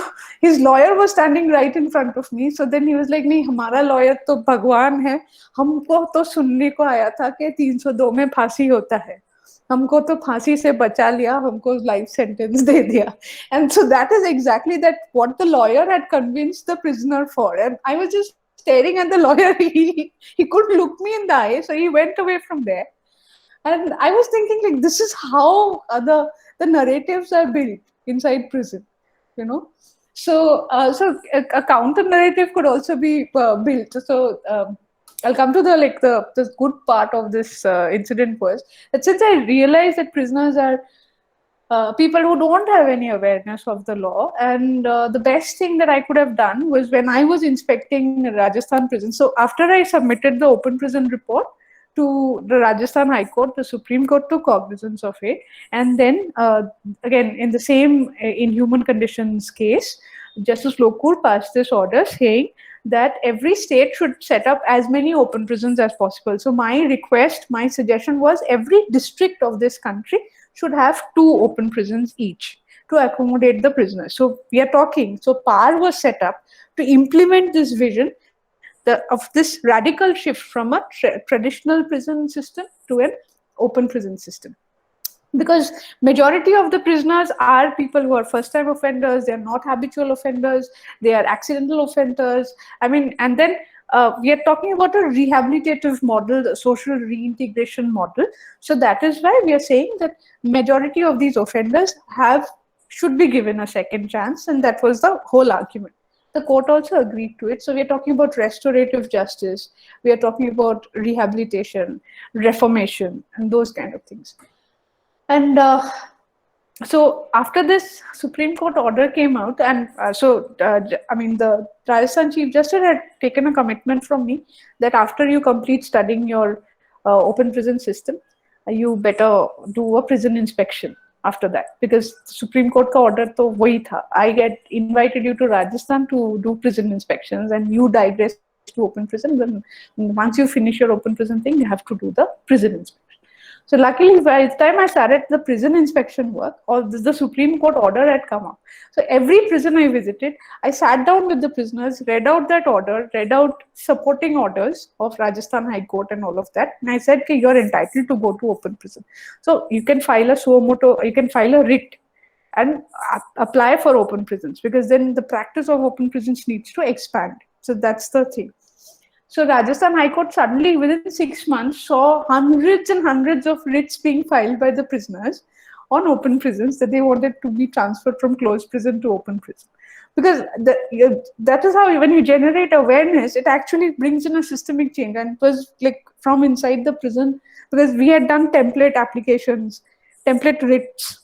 his lawyer was standing right in front of me. So then he was like, नहीं, हमारा lawyer तो भगवान है, हमको तो सुनने को आया था कि 302 में फांसी होता है, हमको तो फांसी से बचा लिया, हमको लाइफ सेंटेंस दे दिया. And so that is exactly that what the lawyer had convinced the prisoner for. And I was just staring at the lawyer. He couldn't look me in the eye, so he went away from there. And I was thinking, like, this is how the narratives are built inside prison, you know. So a counter narrative could also be built. So I'll come to the good part of this incident was that since I realized that prisoners are people who don't have any awareness of the law, and the best thing that I could have done was when I was inspecting Rajasthan prison. So after I submitted the open prison report to the Rajasthan High Court, the Supreme Court took cognizance of it, and then again in the same inhuman conditions case, Justice Lokur passed this order saying that every state should set up as many open prisons as possible. So my request, my suggestion was every district of this country should have 2 open prisons each to accommodate the prisoners. So we are talking, so PAR was set up to implement this vision of this radical shift from a traditional prison system to an open prison system. because majority of the prisoners are people who are first time offenders, they are not habitual offenders, they are accidental offenders. I mean, and then we are talking about a rehabilitative model, a social reintegration model. So that is why we are saying that majority of these offenders have should be given a second chance, and that was the whole argument. The court also agreed to it. So we are talking about restorative justice, we are talking about rehabilitation, reformation, and those kind of things. And so after this Supreme Court order came out, and I mean, the Rajasthan Chief Justice had taken a commitment from me that after you complete studying your open prison system, you better do a prison inspection after that, because Supreme Court ka order to wahi tha. I get invited you to Rajasthan to do prison inspections, and you digress to open prison. Then once you finish your open prison thing, you have to do the prison inspection. So luckily, by the time I started the prison inspection work, or the Supreme Court order had come up. So every prison I visited, I sat down with the prisoners, read out that order, read out supporting orders of Rajasthan High Court and all of that. And I said, okay, you're entitled to go to open prison. So you can file a suo motu, you can file a writ and apply for open prisons, because then the practice of open prisons needs to expand. So that's the thing. So Rajasthan High Court suddenly within 6 months saw hundreds and hundreds of writs being filed by the prisoners on open prisons that they wanted to be transferred from closed prison to open prison. Because that is how when you generate awareness, it actually brings in a systemic change. And it was like from inside the prison, because we had done template applications, template writs.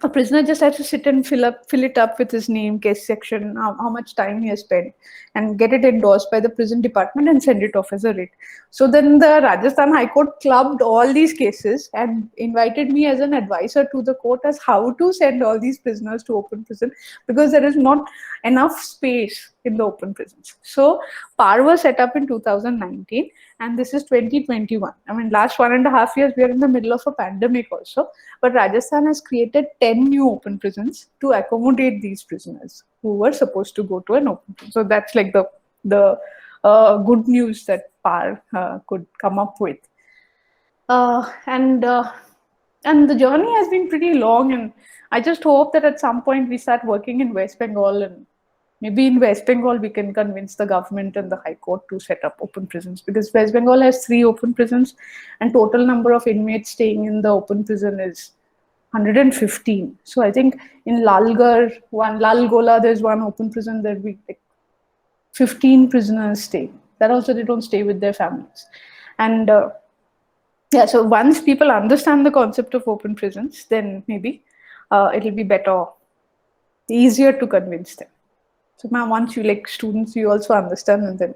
A prisoner just has to sit and fill it up with his name, case section, how much time he has spent, and get it endorsed by the prison department and send it off as a writ. So then the Rajasthan High Court clubbed all these cases and invited me as an advisor to the court as how to send all these prisoners to open prison, because there is not enough space in the open prisons. So PAR was set up in 2019, and this is 2021. I mean, last 1.5 years, we are in the middle of a pandemic also, but Rajasthan has created 10 new open prisons to accommodate these prisoners who were supposed to go to an open prison. So that's like the good news that PAR could come up with. And the journey has been pretty long, and I just hope that at some point we start working in West Bengal, and maybe in West Bengal we can convince the government and the High Court to set up open prisons, because West Bengal has 3 open prisons and total number of inmates staying in the open prison is 115. So I think in Lalgarh, Lal Gola, there's one open prison that we like 15 prisoners stay. That also they don't stay with their families. And yeah, so once people understand the concept of open prisons, then maybe it'll be better, easier to convince them. So now once you like students, you also understand, and then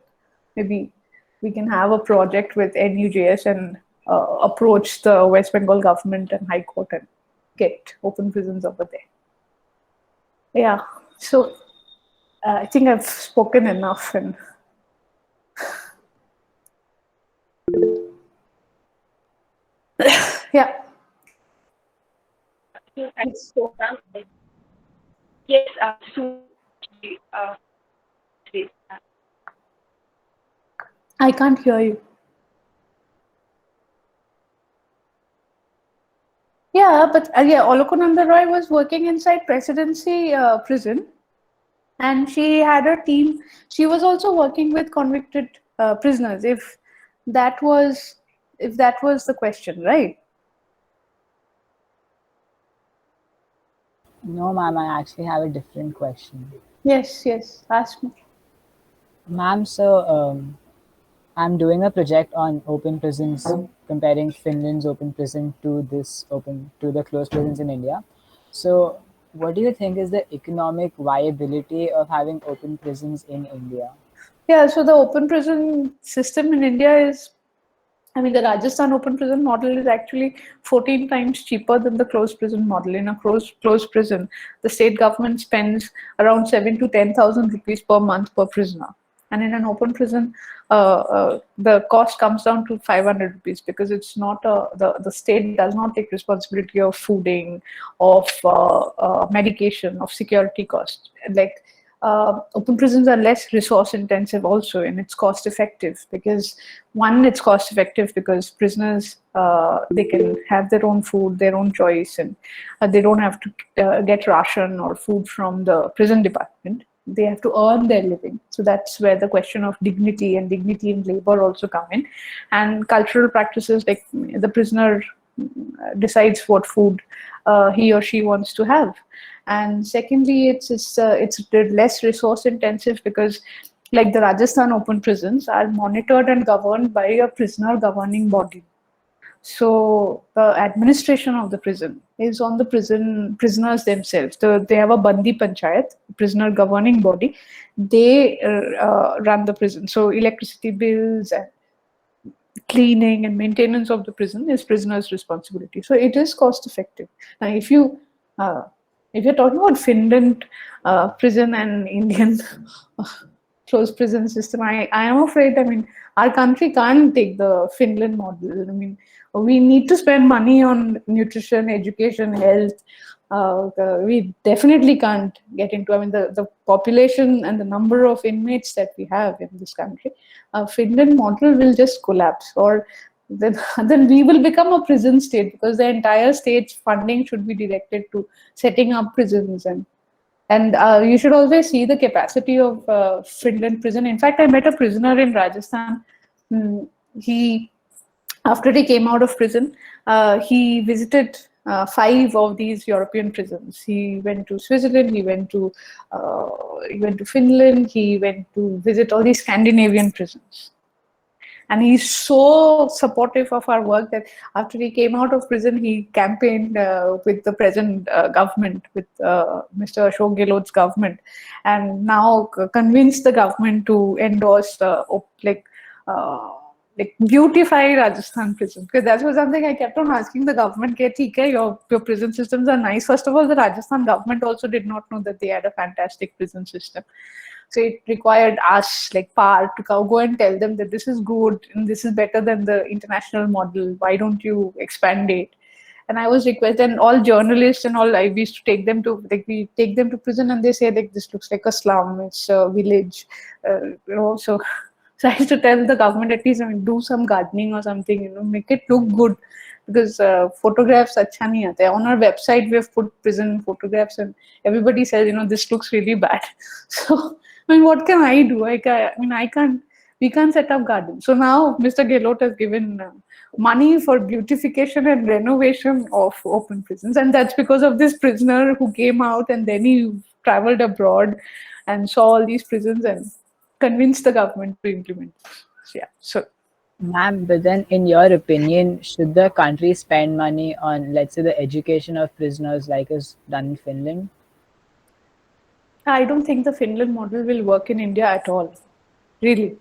maybe we can have a project with NUJS and approach the West Bengal government and High Court and get open prisons over there. Yeah, so I think I've spoken enough, and yeah. Yes, I can't hear you. Yeah, but yeah, Olokonanda Roy was working inside Presidency prison, and she had a team. She was also working with convicted prisoners. If that was the question, right? No, ma'am, I actually have a different question. Yes, ask me. Ma'am, so I'm doing a project on open prisons, comparing Finland's open prison to the closed prisons in India. So, what do you think is the economic viability of having open prisons in India? Yeah, so the open prison system in India is, I mean, the Rajasthan open prison model is actually 14 times cheaper than the closed prison model. In a closed prison, the state government spends around 7 to 10,000 rupees per month per prisoner. And in an open prison, the cost comes down to 500 rupees, because it's not the state does not take responsibility of fooding, of medication, of security costs. Like open prisons are less resource intensive also, and it's cost effective because one, it's cost effective because prisoners they can have their own food, their own choice, and they don't have to get ration or food from the prison department. They have to earn their living. So that's where the question of dignity and dignity in labor also come in, and cultural practices like the prisoner decides what food he or she wants to have. And secondly, it's less resource intensive because, like the Rajasthan open prisons, are monitored and governed by a prisoner governing body. So the administration of the prison is on the prisoners themselves. They have a Bandi Panchayat, prisoner governing body. They run the prison. So electricity bills and cleaning and maintenance of the prison is prisoners' responsibility. So it is cost effective. Now, uh, if you're talking about Finland prison and Indian closed prison system, I am afraid. I mean, our country can't take the Finland model. I mean, we need to spend money on nutrition, education, health. We definitely can't get into. I mean, the population and the number of inmates that we have in this country, Finland model will just collapse, or then we will become a prison state because the entire state's funding should be directed to setting up prisons. And you should always see the capacity of Finland prison. In fact, I met a prisoner in Rajasthan. He, after he came out of prison, he visited 5 of these European prisons. He went to Switzerland. He went to Finland. He went to visit all these Scandinavian prisons. And he's so supportive of our work that after he came out of prison, he campaigned with the present government, with Mr. Ashok Gehlot's government, and now convinced the government to endorse beautify Rajasthan prison. Because that was something I kept on asking the government, okay, your prison systems are nice. First of all, the Rajasthan government also did not know that they had a fantastic prison system. So it required us, like PAR, to go and tell them that this is good and this is better than the international model. Why don't you expand it? And I was requested, and all journalists and all, we used to take them to, we take them to prison, and they say like, this looks like a slum, it's a village, So I used to tell the government, at least, I mean, do some gardening or something, make it look good, because photographs acha nahi aate. On our website, we have put prison photographs, and everybody says, this looks really bad. So I mean, what can I do? We can't set up gardens. So now Mr. Gehlot has given money for beautification and renovation of open prisons. And that's because of this prisoner who came out and then he traveled abroad and saw all these prisons and convinced the government to implement. So Ma'am, but then in your opinion, should the country spend money on, let's say, the education of prisoners like is done in Finland? I don't think the Finland model will work in India at all. Really.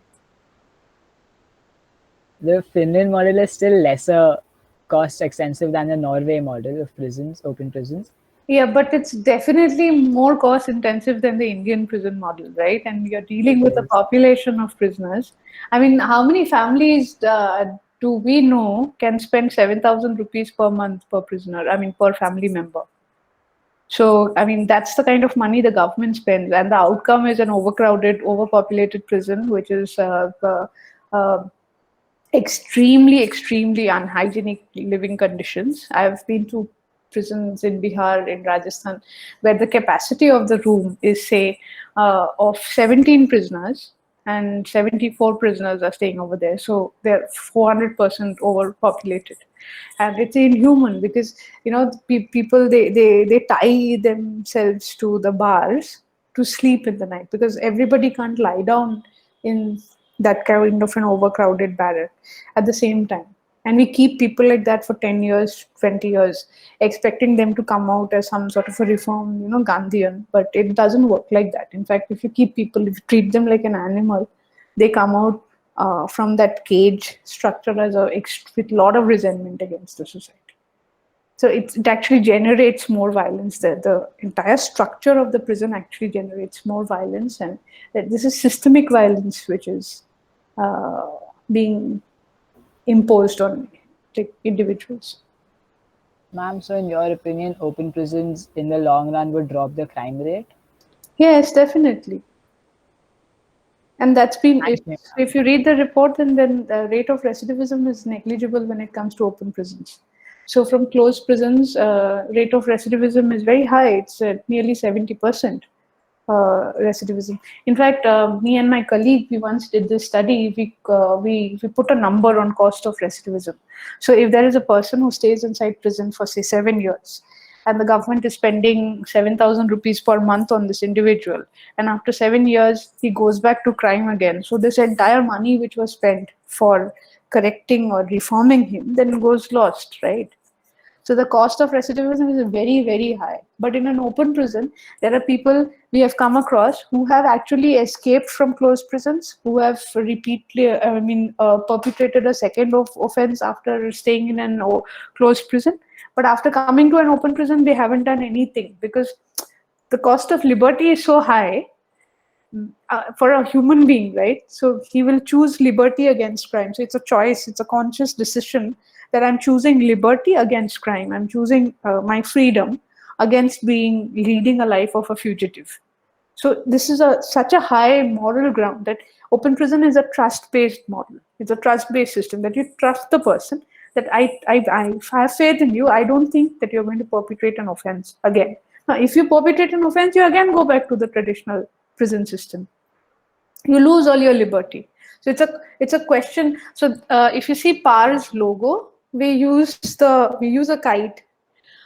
The Finland model is still lesser cost extensive than the Norway model of prisons, open prisons. Yeah, but it's definitely more cost intensive than the Indian prison model, right? And you're dealing with a population of prisoners. I mean, how many families do we know can spend 7,000 rupees per month per prisoner? I mean, per family member. So, I mean, that's the kind of money the government spends, and the outcome is an overcrowded, overpopulated prison, which is extremely, extremely unhygienic living conditions. I've been to prisons in Bihar, in Rajasthan, where the capacity of the room is, say, of 17 prisoners, and 74 prisoners are staying over there. So they're 400% overpopulated. And it's inhuman because, people, they tie themselves to the bars to sleep in the night, because everybody can't lie down in that kind of an overcrowded barrack at the same time. And we keep people like that for 10 years, 20 years, expecting them to come out as some sort of a reform, Gandhian. But it doesn't work like that. In fact, if you keep people, if you treat them like an animal, they come out from that cage structure with a lot of resentment against the society. So it actually generates more violence. The entire structure of the prison actually generates more violence, and this is systemic violence which is being imposed on individuals. Ma'am, so in your opinion, open prisons in the long run would drop the crime rate? Yes, definitely. And that's been, Thank you. if you read the report, then the rate of recidivism is negligible when it comes to open prisons. So from closed prisons, rate of recidivism is very high. It's nearly 70% recidivism. In fact, me and my colleague, we once did this study. We put a number on cost of recidivism. So if there is a person who stays inside prison for say 7 years, and the government is spending 7,000 rupees per month on this individual, and after 7 years he goes back to crime again. So this entire money which was spent for correcting or reforming him then goes lost, right? So the cost of recidivism is very, very high. But in an open prison, there are people we have come across who have actually escaped from closed prisons, who have repeatedly, perpetrated a second offense after staying in an closed prison. But after coming to an open prison, they haven't done anything because the cost of liberty is so high for a human being, right? So he will choose liberty against crime. So it's a choice, it's a conscious decision that I'm choosing liberty against crime. I'm choosing my freedom against being leading a life of a fugitive. So this is such a high moral ground that open prison is a trust-based model. It's a trust-based system that you trust the person that I have faith in you. I don't think that you're going to perpetrate an offense again. Now, if you perpetrate an offense, you again go back to the traditional prison system. You lose all your liberty. So it's a question. So if you see PAR's logo, we use a kite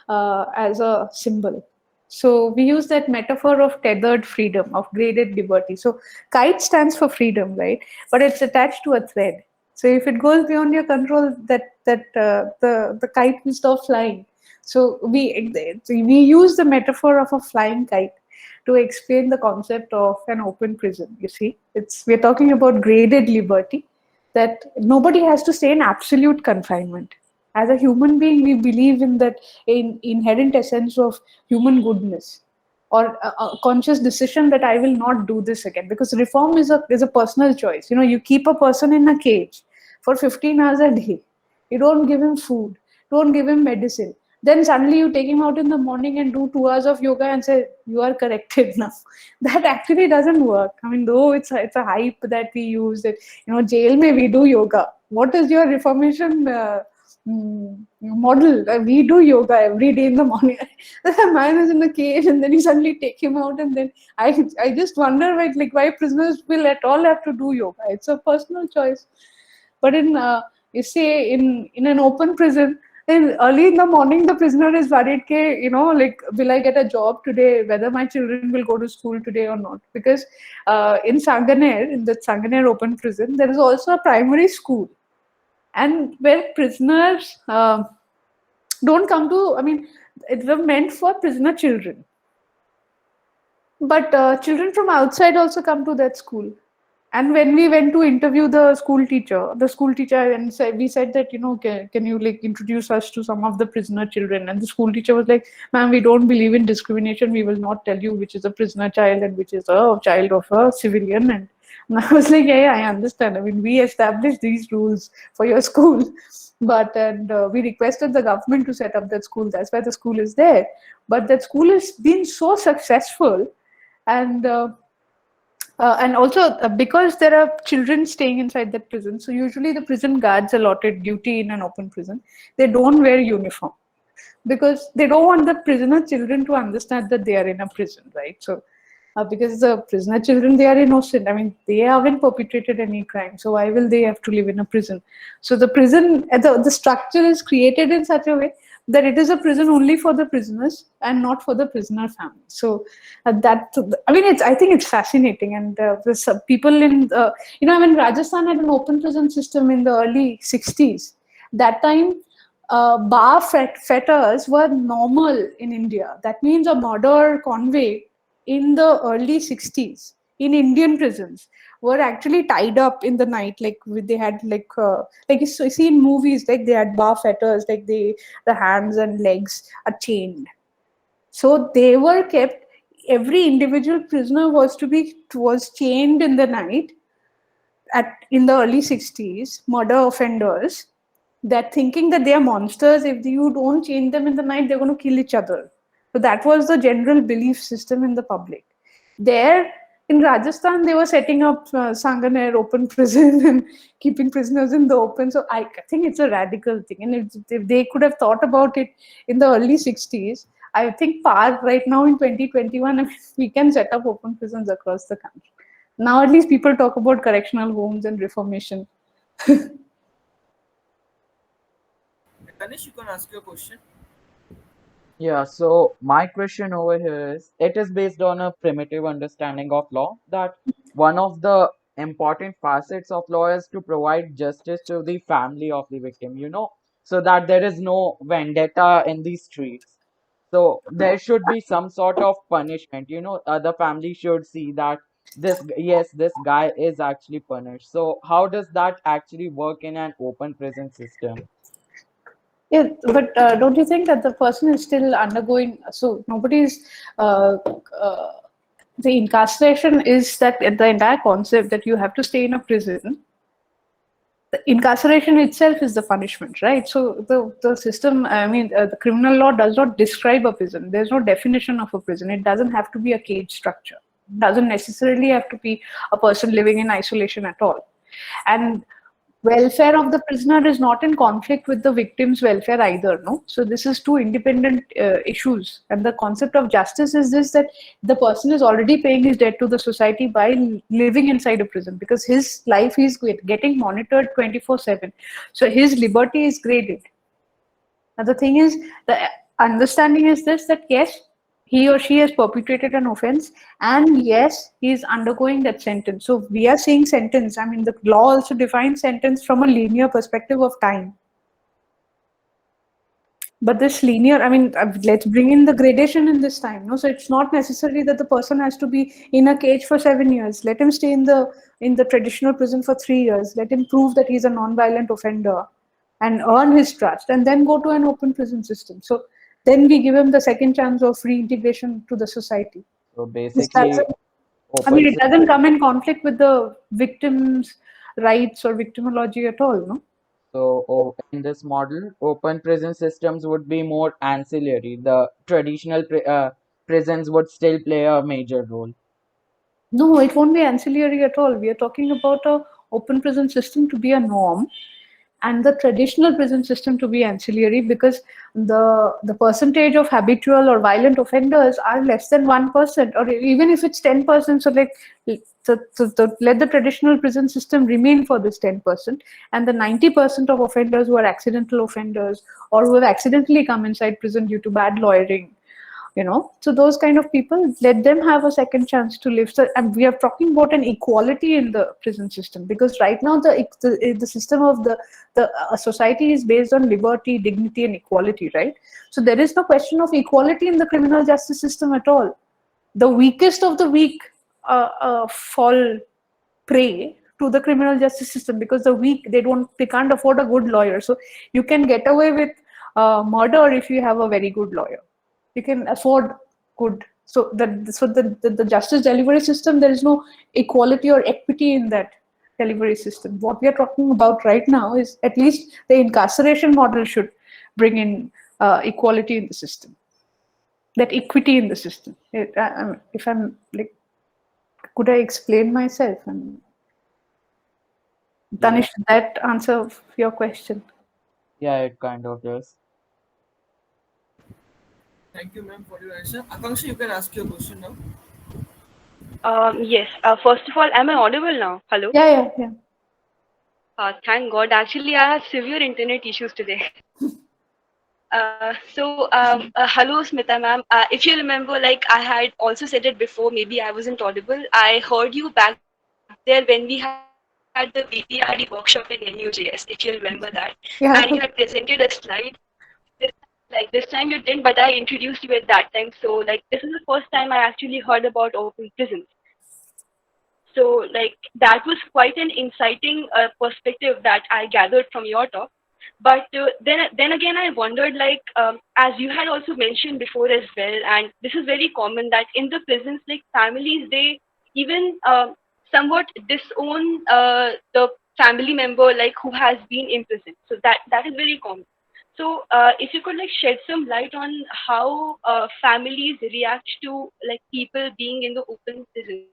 as a symbol. So we use that metaphor of tethered freedom, of graded liberty. So kite stands for freedom, right? But it's attached to a thread. So if it goes beyond your control, the kite will stop flying. So we use the metaphor of a flying kite to explain the concept of an open prison. You see, we're talking about graded liberty, that nobody has to stay in absolute confinement. As a human being, we believe in that inherent essence of human goodness, or a conscious decision that I will not do this again. Because reform is a personal choice. You keep a person in a cage for 15 hours a day. You don't give him food, don't give him medicine. Then suddenly you take him out in the morning and do 2 hours of yoga and say you are corrected now. That actually doesn't work. I mean, though it's a hype that we use, that jail may we do yoga. What is your reformation model? We do yoga every day in the morning. The man is in the cage and then you suddenly take him out, and then I just wonder why prisoners will at all have to do yoga. It's a personal choice. But you say in an open prison, then early in the morning the prisoner is worried, will I get a job today, whether my children will go to school today or not. Because in the Sanganer open prison, there is also a primary school, and where prisoners don't come to, it was meant for prisoner children, but children from outside also come to that school. And when we went to interview the school teacher and we said that, can you introduce us to some of the prisoner children? And the school teacher was like, ma'am, we don't believe in discrimination. We will not tell you which is a prisoner child and which is a child of a civilian. And I was like, yeah, I understand. I mean, we established these rules for your school, we requested the government to set up that school. That's why the school is there. But that school has been so successful, and also because there are children staying inside that prison, so usually the prison guards allotted duty in an open prison, they don't wear uniform because they don't want the prisoner children to understand that they are in a prison, right? So because the prisoner children, they are innocent. I mean, they haven't perpetrated any crime, so why will they have to live in a prison? So the prison, the structure is created in such a way that it is a prison only for the prisoners and not for the prisoner family. So I think it's fascinating. And there's people when Rajasthan had an open prison system in the early 60s, that time bar fetters were normal in India. That means a murder convict in the early 60s in Indian prisons were actually tied up in the night. They had you see in movies, they had bar fetters, the hands and legs are chained. So they were kept. Every individual prisoner was chained in the night in the early 60s. Murder offenders, that thinking that they are monsters. If you don't chain them in the night, they're going to kill each other. So that was the general belief system in the public. There in Rajasthan, they were setting up Sanganer open prison and keeping prisoners in the open. So I think it's a radical thing. And if they could have thought about it in the early 60s, I think par right now in 2021, I mean, we can set up open prisons across the country. Now at least people talk about correctional homes and reformation. Tanish, you can ask your question. Yeah, so my question over here is it is based on a primitive understanding of law that one of the important facets of law is to provide justice to the family of the victim, so that there is no vendetta in the streets. So there should be some sort of punishment, the family should see that yes, this guy is actually punished. So how does that actually work in an open prison system? Yeah, but don't you think that the person is still undergoing? So nobody's. Uh, the incarceration is that the entire concept that you have to stay in a prison. The incarceration itself is the punishment, right? So the system, I mean, the criminal law does not describe a prison. There's no definition of a prison. It doesn't have to be a cage structure. It doesn't necessarily have to be a person living in isolation at all. And welfare of the prisoner is not in conflict with the victim's welfare either, no? So this is two independent issues, and the concept of justice is this, that the person is already paying his debt to the society by living inside a prison, because his life is getting monitored 24/7, so his liberty is graded. And the thing is, the understanding is this, that yes, he or she has perpetrated an offense, and yes, he is undergoing that sentence. So we are saying sentence. I mean, the law also defines sentence from a linear perspective of time. But this linear, I mean, let's bring in the gradation in this time. No, so it's not necessary that the person has to be in a cage for 7 years. Let him stay in the traditional prison for 3 years. Let him prove that he's a non-violent offender and earn his trust, and then go to an open prison system. So then we give him the second chance of reintegration to the society. So This basically, doesn't, I mean, open it doesn't come in conflict with the victim's rights or victimology at all, no? So, in this model, open prison systems would be more ancillary. The traditional prisons would still play a major role. No, it won't be ancillary at all. We are talking about a open prison system to be a norm, and the traditional prison system to be ancillary, because the percentage of habitual or violent offenders are less than 1%, or even if it's 10%. So like, let the traditional prison system remain for this 10%, and the 90% of offenders who are accidental offenders, or who have accidentally come inside prison due to bad lawyering, so those kind of people, let them have a second chance to live. So, and we are talking about an equality in the prison system, because right now the system of the society is based on liberty, dignity, and equality, right? So there is no question of equality in the criminal justice system at all. The weakest of the weak fall prey to the criminal justice system, because the weak, they can't afford a good lawyer. So you can get away with murder if you have a very good lawyer. You can afford good. So the justice delivery system, there is no equality or equity in that delivery system. What we are talking about right now is, at least the incarceration model should bring in equality in the system, that equity in the system. If I'm like, could I explain myself? Yeah, Tanish, did that answer your question? yeah, it kind of does. Thank you, ma'am, for your answer. Akanksha, you can ask your question now. Yes. First of all, am I audible now? Hello. Yeah. Thank God. Actually, I have severe internet issues today. Hello, Smita ma'am. If you remember, like I had also said it before, maybe I wasn't audible. I heard you back there when we had the BPRD workshop in NUJS, if you remember that, and you had presented a Yeah. slide. This time you didn't, but I introduced you at that time. So, like, this is the first time I actually heard about open prisons. So, like, that was quite an inciting perspective that I gathered from your talk. But then again, I wondered, like, as you had also mentioned before as well, and this is very common that in the prisons, like families, they even somewhat disown the family member, like who has been in prison. So that is very common. So, if you could like shed some light on how families react to like people being in the open prisons,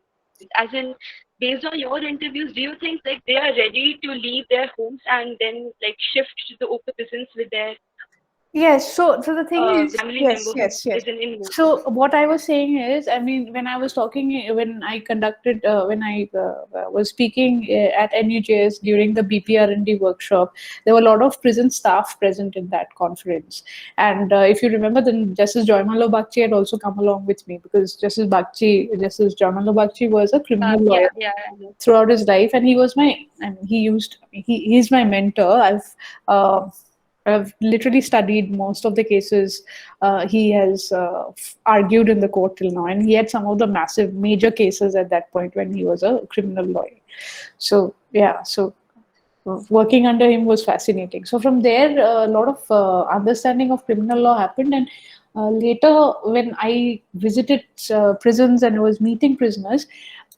as in, based on your interviews, do you think like they are ready to leave their homes and then like shift to the open prisons with their Yes, so the thing is, family yes, member who yes, yes. is an inmate? So what I was saying is, I mean, when I was talking, when I was speaking at NUJS during the BPR&D workshop, there were a lot of prison staff present in that conference. And if you remember, then Justice Joymallo Bagchi had also come along with me, because Justice Joymallo Bagchi was a criminal Yeah, lawyer yeah, I know. throughout his life, and he was he's my mentor. I've literally studied most of the cases he has argued in the court till now, and he had some of the massive major cases at that point when he was a criminal lawyer. So yeah, so working under him was fascinating. So from there, a lot of understanding of criminal law happened, and later when I visited prisons and was meeting prisoners,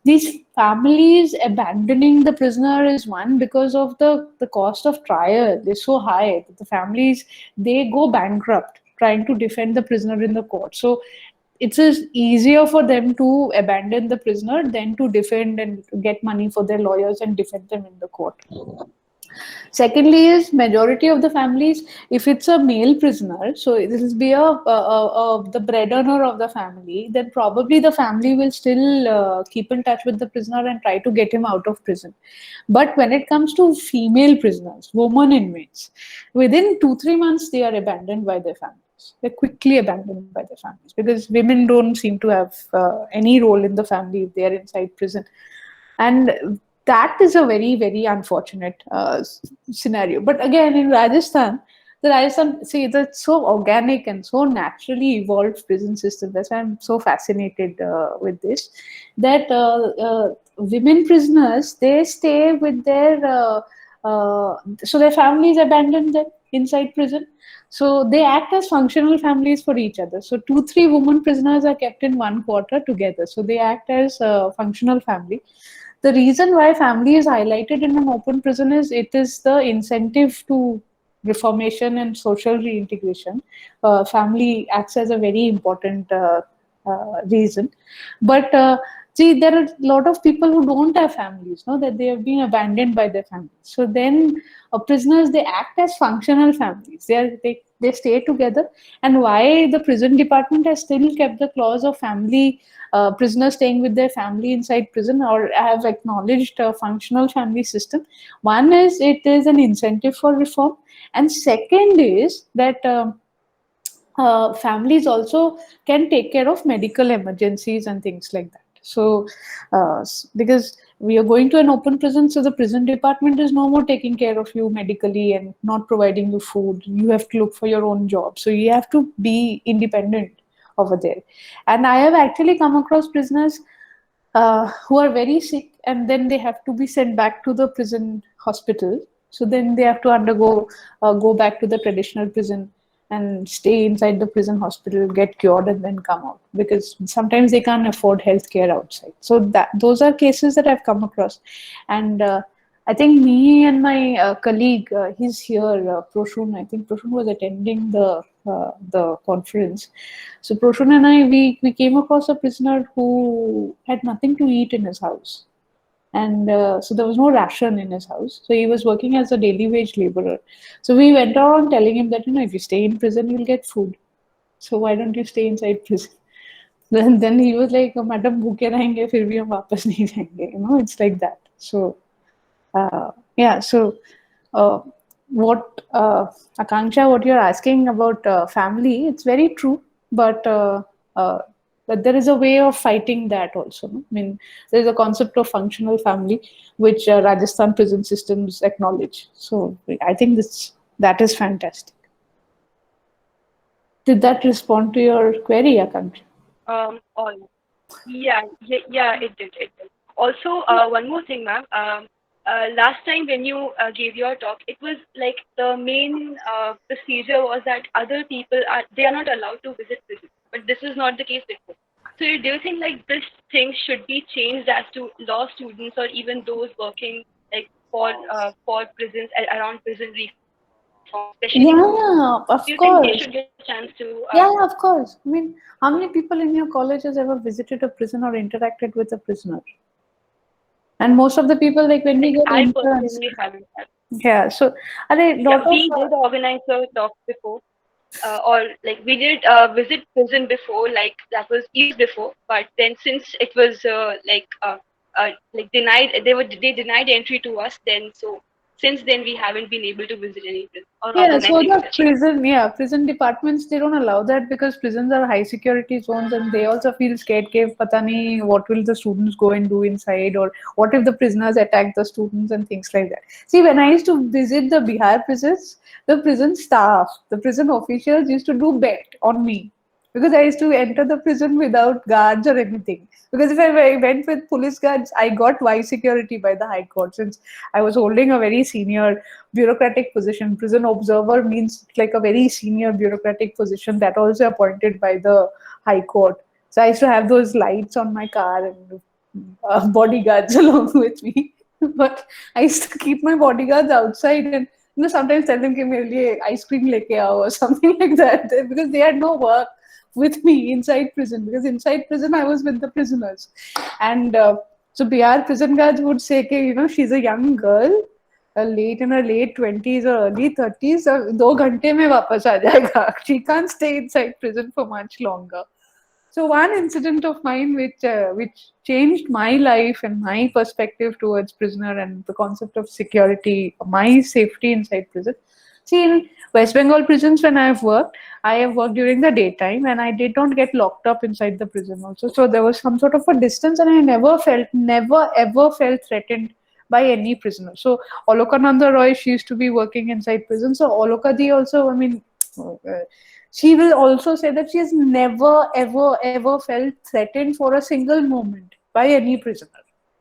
these families abandoning the prisoner is one, because of the cost of trial is so high that the families, they go bankrupt trying to defend the prisoner in the court. So it's just easier for them to abandon the prisoner than to defend and get money for their lawyers and defend them in the court. Secondly, is majority of the families, if it's a male prisoner, so this will be the bread earner of the family, then probably the family will still keep in touch with the prisoner and try to get him out of prison. But when it comes to female prisoners, women inmates, within 2-3 months they are abandoned by their families. They're quickly abandoned by their families, because women don't seem to have any role in the family if they are inside prison. And that is a very, very unfortunate scenario. But again, in Rajasthan, the Rajasthan, see, that's so organic and so naturally evolved prison system. That's why I'm so fascinated with this. That women prisoners, they stay with their so their families abandon them inside prison. So they act as functional families for each other. So 2-3 women prisoners are kept in one quarter together. So they act as a functional family. The reason why family is highlighted in an open prison is it is the incentive to reformation and social reintegration. Family acts as a very important reason. But see, there are a lot of people who don't have families, no, that they have been abandoned by their families. So then prisoners, they act as functional families. They stay together. And why the prison department has still kept the clause of family, prisoners staying with their family inside prison, or have acknowledged a functional family system. One is it is an incentive for reform, and second is that families also can take care of medical emergencies and things like that. So, because we are going to an open prison, so the prison department is no more taking care of you medically and not providing you food. You have to look for your own job. So you have to be independent over there. And I have actually come across prisoners who are very sick, and then they have to be sent back to the prison hospital. So then they have to go back to the traditional prison and stay inside the prison hospital, get cured, and then come out, because sometimes they can't afford healthcare outside. So those are cases that I've come across. And I think me and my colleague, he's here, Proshun. I think Proshun was attending the conference. So Proshun and I, we came across a prisoner who had nothing to eat in his house, and so there was no ration in his house. So he was working as a daily wage laborer. So we went around telling him that, if you stay in prison, you'll get food. So why don't you stay inside prison? Then he was like, "Madam, भूखे रहेंगे फिर भी हम वापस नहीं जाएंगे." It's like that. So yeah, so what Akanksha, what you're asking about family, it's very true, uh, but there is a way of fighting that also. No? I mean, there is a concept of functional family which Rajasthan prison systems acknowledge. So I think that is fantastic. Did that respond to your query, Akanksha? All. Yeah, it did. Also, one more thing, ma'am. Last time when you gave your talk, it was like the main procedure was that other people are not allowed to visit prison, but this is not the case before. So do you think like this thing should be changed as to law students or even those working like for prisons around prison reform? especially Yeah, women. of Do you think they course. should get a chance to? Yeah, of course. I mean, how many people in your college has ever visited a prison or interacted with a prisoner? And most of the people, like when we Like get I interns, personally haven't had. yeah. So, are a Yeah, lot of we did organize a talk before, or like we did visit prison before, like that was years before. But then since it was like denied, they denied entry to us. Then so since then we haven't been able to visit any prison or Yeah, organize so any the such talk. prison, yeah, prison departments, they don't allow that because prisons are high security zones and they also feel scared ke pata nahi what will the students go and do inside, or what if the prisoners attack the students and things like that. See, when I used to visit the Bihar prisons, the prison staff, the prison officials used to do bet on me because I used to enter the prison without guards or anything. Because if I went with police guards, I got Y security by the High Court since I was holding a very senior bureaucratic position. Prison observer means like a very senior bureaucratic position that also appointed by the High Court. So I used to have those lights on my car and bodyguards along with me. But I used to keep my bodyguards outside and sometimes tell them कि मेरे लिए ice cream लेके आओ or something like that because they had no work with me inside prison, because inside prison I was with the prisoners. And so BR prison guards would say कि she's a young girl, late in her late 20s or early 30s, 2 घंटे में वापस आ जाएगा. She can't stay inside prison for much longer. So one incident of mine which changed my life and my perspective towards prisoner and the concept of security, my safety inside prison. See, in West Bengal prisons when I have worked during the daytime and I did not get locked up inside the prison also. So there was some sort of a distance and I never ever felt threatened by any prisoner. So Olokananda Roy, she used to be working inside prison. So Olokadi also, I mean, she will also say that she has never, ever, ever felt threatened for a single moment by any prisoner.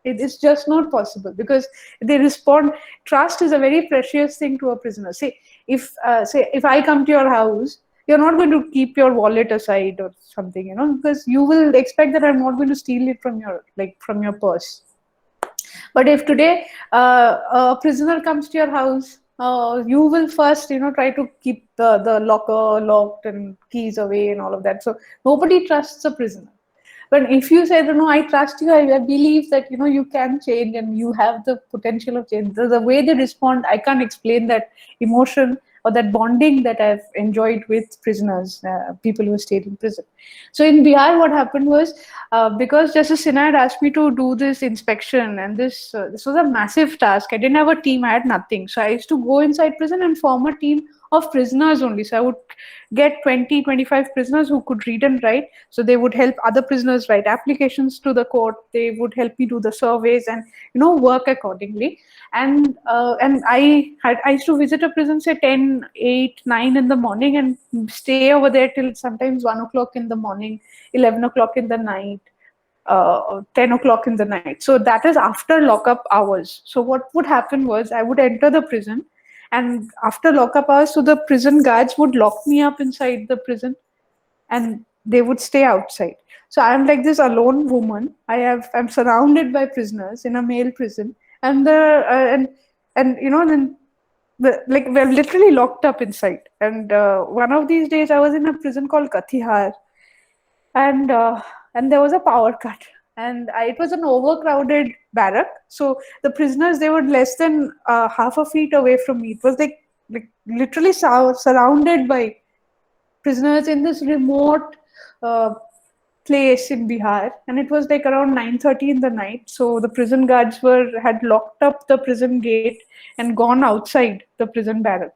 It is just not possible because they respond. Trust is a very precious thing to a prisoner. Say if I come to your house, you're not going to keep your wallet aside or something, because you will expect that I'm not going to steal it from your purse. But if today a prisoner comes to your house, you will first, try to keep the locker locked and keys away and all of that. So nobody trusts a prisoner. But if you say, no, I trust you, I believe that, you can change and you have the potential of change. The way they respond, I can't explain that emotion or that bonding that I've enjoyed with prisoners, people who stayed in prison. So in Bihar, what happened was, because Justice Sinha had asked me to do this inspection, and this was a massive task. I didn't have a team, I had nothing. So I used to go inside prison and form a team of prisoners only. So I would get 20, 25 prisoners who could read and write. So they would help other prisoners write applications to the court. They would help me do the surveys and work accordingly. And I used to visit a prison say 10, 8, 9 in the morning and stay over there till sometimes 1 o'clock in the morning, 11 o'clock in the night, 10 o'clock in the night. So that is after lockup hours. So what would happen was I would enter the prison, and after lockup hours, so the prison guards would lock me up inside the prison and they would stay outside. So I'm like this alone woman. I'm surrounded by prisoners in a male prison, and then like we're literally locked up inside. And one of these days, I was in a prison called Katihar, and there was a power cut, and it was an overcrowded barrack. So the prisoners, they were less than half a feet away from me. It was like literally surrounded by prisoners in this remote uh, place in Bihar, and it was like around 9:30 in the night. So the prison guards had locked up the prison gate and gone outside the prison barrack.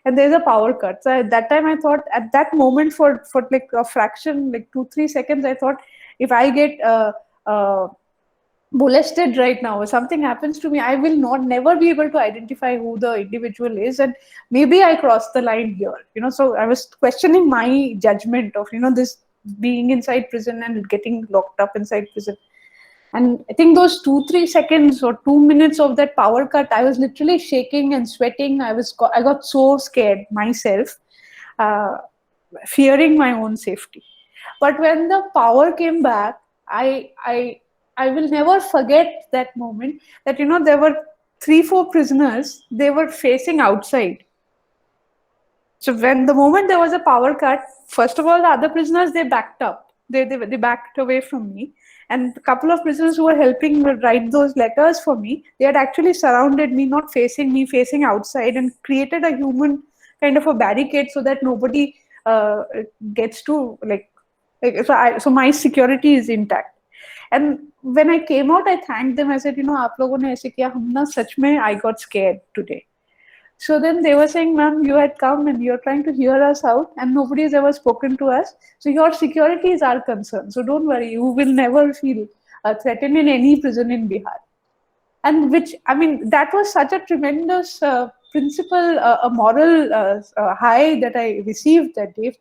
And there's a power cut. So at that time, I thought, at that moment, for like a fraction, like 2-3 seconds, I thought, if I get molested right now or something happens to me, I will never be able to identify who the individual is, and maybe I crossed the line here. So I was questioning my judgment of this being inside prison and getting locked up inside prison. And I think those 2-3 seconds or 2 minutes of that power cut, I was literally shaking and sweating. I got so scared myself, uh, fearing my own safety. But when the power came back, I will never forget that moment. That there were 3-4 prisoners. They were facing outside, So when the moment there was a power cut, first of all, the other prisoners they backed up. They backed away from me. And a couple of prisoners who were helping me write those letters for me, they had actually surrounded me, not facing me, facing outside, and created a human kind of a barricade so that nobody gets to so my security is intact. And when I came out, I thanked them. I said, आप लोगों ने ऐसे किया, हम ना सच में I got scared today. So then they were saying, ma'am, you had come and you're trying to hear us out, and nobody has ever spoken to us. So your security is our concern. So don't worry, you will never feel threatened in any prison in Bihar. And which, I mean, that was such a tremendous principle, a moral high that I received that day.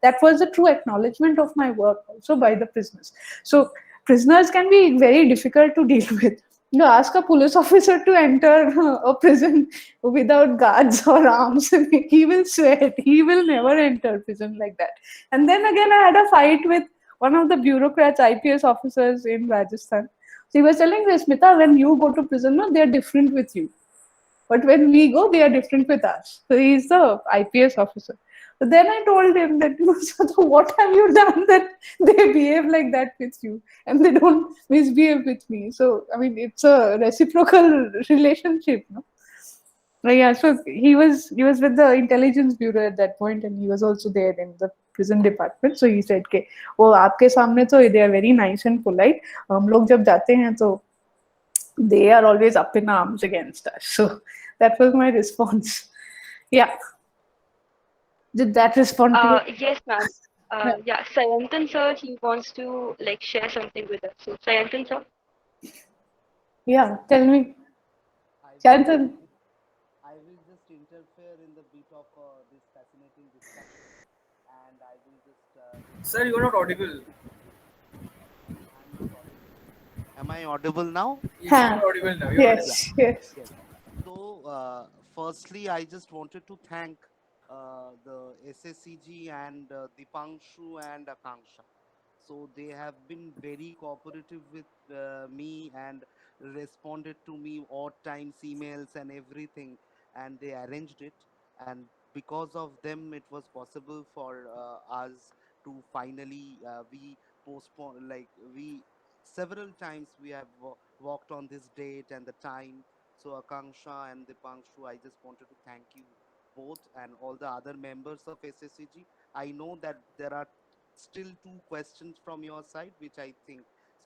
That was a true acknowledgement of my work also by the prisoners. So prisoners can be very difficult to deal with. You ask a police officer to enter a prison without guards or arms, he will sweat. He will never enter prison like that. And then again, I had a fight with one of the bureaucrats, IPS officers in Rajasthan. So he was telling me, Smita, when you go to prison, no, they're different with you. But when we go, they are different with us. So he's the IPS officer. So then I told him that, so what have you done that they behave like that with you and they don't misbehave with me? So, I mean, it's a reciprocal relationship, no? But yeah, so he was with the intelligence bureau at that point, and he was also there in the prison department. So he said, "के वो आपके सामने तो they are very nice and polite. हम लोग जब जाते हैं तो they are always up in arms against us." So that was my response. Yeah. Did that respond to you? Yes, ma'am. Yeah, Sayantan sir, he wants to like share something with us. So Sayantan sir. Yeah, tell me. I will Chantan. I will just interfere in the bit of this fascinating discussion, and I will just Sir, you are not audible. I'm not audible. Am I audible now? Yes, you are audible now. You are audible. Yes, yes. Yes. So, firstly, I just wanted to thank the SSCG and Dipanshu and Akanksha. So they have been very cooperative with me and responded to me odd times, emails and everything, and they arranged it. And because of them, it was possible for us to finally we postpone like we several times we have walked on this date and the time. So Akanksha and Dipanshu, I just wanted to thank you both and all the other members of SSCG. I know that there are still two questions from your side, which I think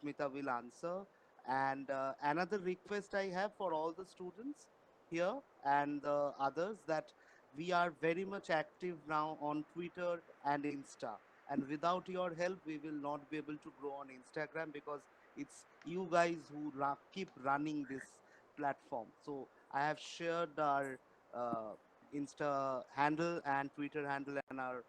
Smita will answer. And another request I have for all the students here and the others that we are very much active now on Twitter and Insta. And without your help, we will not be able to grow on Instagram because it's you guys who keep running this platform. So I have shared our Insta handle and Twitter handle and our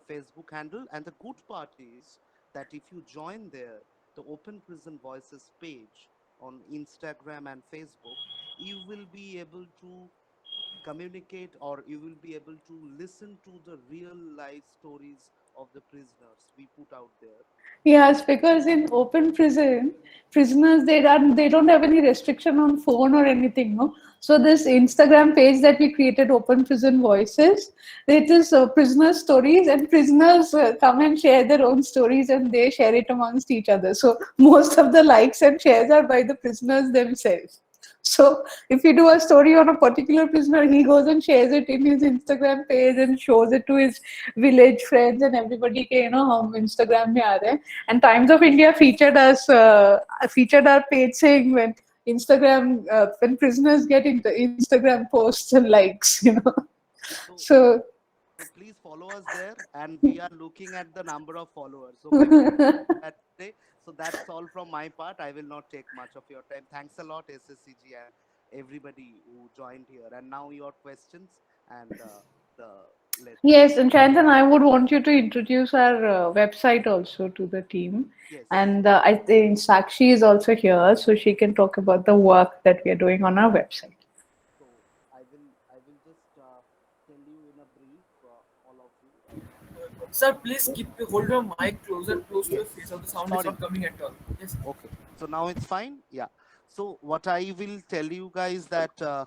Facebook handle. And the good part is that if you join there, the Open Prison Voices page on Instagram and Facebook, you will be able to communicate or you will be able to listen to the real life stories of the prisoners we put out there. Yes, because in open prison, prisoners they don't have any restriction on phone or anything, no. So this Instagram page that we created, Open Prison Voices, it is prisoner stories, and prisoners come and share their own stories, and they share it amongst each other. So most of the likes and shares are by the prisoners themselves. So if you do a story on a particular prisoner, he goes and shares it in his Instagram page and shows it to his village friends and everybody. के, हम Instagram में आ रहे हैं. And Times of India featured our page saying when prisoners get into Instagram posts and likes. So, So so please follow us there, and we are looking at the number of followers. Okay, we will do that today. So that's all from my part. I will not take much of your time. Thanks a lot, SSCG and everybody who joined here. And now your questions and the let. yes, and Chandan, I would want you to introduce our website also to the team. Yes. And I think Sakshi is also here, so she can talk about the work that we are doing on our website. So I will just tell you in a brief, all of you. Sir, please hold your mic close to your Yes. face, or the sound Sorry. is not coming at all. Yes. Okay. So now it's fine. Yeah. So what I will tell you guys that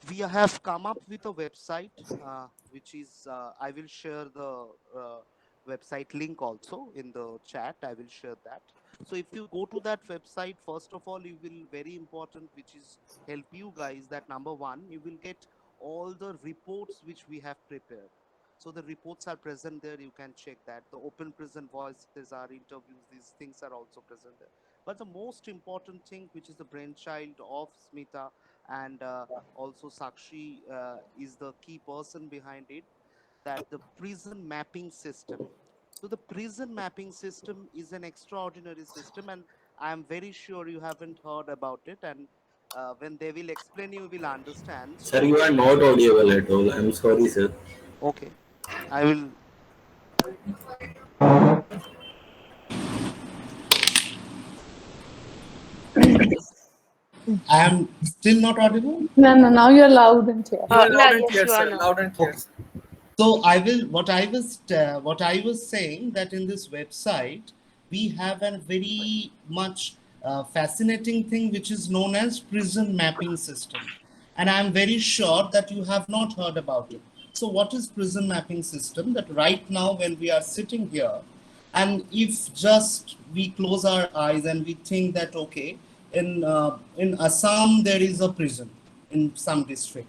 we have come up with a website, which is, I will share the website link also in the chat. I will share that. So if you go to that website, first of all, you will, very important, which is help you guys, that number one, you will get all the reports which we have prepared. So the reports are present there. You can check that. The open prison voices, our interviews, these things are also present there. But the most important thing, which is the brainchild of Smita and also Sakshi is the key person behind it, that the prison mapping system. So the prison mapping system is an extraordinary system, and I am very sure you haven't heard about it. And when they will explain, you will understand. Sir, So you are not audible at all. I'm sorry, sir. okay, I will. I am still not audible. No, no, now you're loud and clear. You are Yeah, loud and yes, clear, you are sir. now. Loud and clear. Okay. So I will. What I was saying, that in this website we have a very much fascinating thing which is known as prison mapping system, and I am very sure that you have not heard about it. So what is prison mapping system? That right now when we are sitting here, and if just we close our eyes and we think that okay, in Assam there is a prison in some district.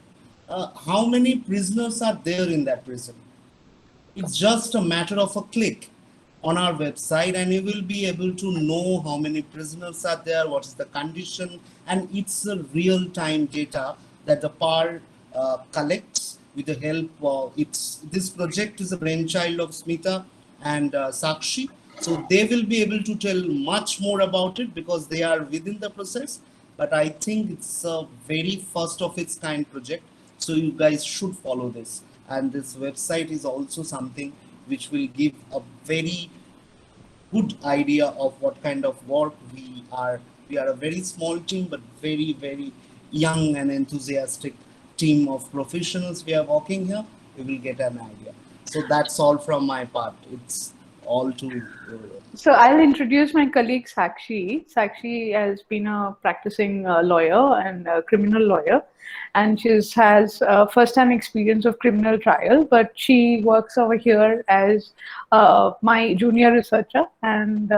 How many prisoners are there in that prison? It's just a matter of a click on our website, and you will be able to know how many prisoners are there, what is the condition, and it's a real-time data that the PAR collects with the help of this project is a brainchild of Smita and Sakshi. So they will be able to tell much more about it because they are within the process. But I think it's a very first of its kind project. So you guys should follow this. And this website is also something which will give a very good idea of what kind of work we are. We are a very small team, but very, very young and enthusiastic team of professionals we are working here. We will get an idea. So that's all from my part. It's all to. So I'll introduce my colleague Sakshi. Sakshi has been a practicing lawyer and a criminal lawyer, and she has first-hand experience of criminal trial. But she works over here as my junior researcher, and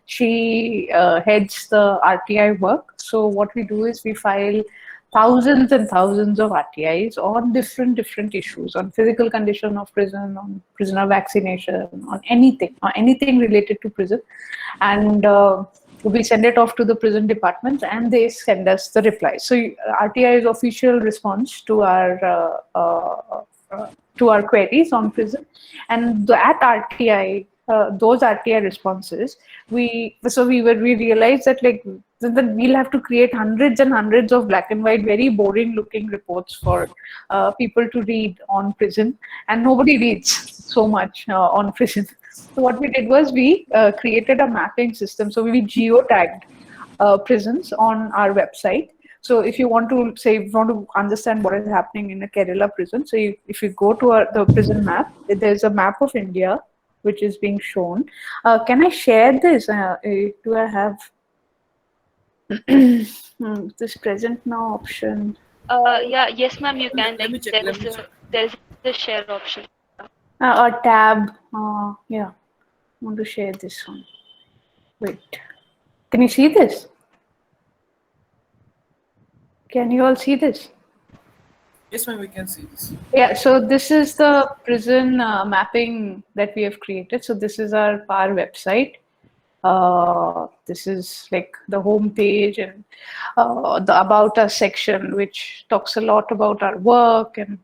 she heads the RTI work. So what we do is we file thousands and thousands of RTIs on different issues, on physical condition of prison, on prisoner vaccination, on anything related to prison, and we send it off to the prison departments, and they send us the reply. So RTI is official response to our queries on prison, and at RTI. Those RTI responses, we realized that then we'll have to create hundreds and hundreds of black and white, very boring looking reports for people to read on prison, and nobody reads so much on prison. So what we did was we created a mapping system. So we geotagged prisons on our website. So if you want to understand what is happening in a Kerala prison, so if you go to the prison map, there's a map of India which is being shown. Can I share this? Do I have this present now option? Yeah, yes, ma'am, you can. Let me check. Let me check. There's the share option. A tab. Yeah, I want to share this one. Wait, can you see this? Can you all see this? Yes, ma'am, we can see this. Yeah, so this is the prison mapping that we have created. So this is our PAR website. This is like the home page and the About Us section, which talks a lot about our work. And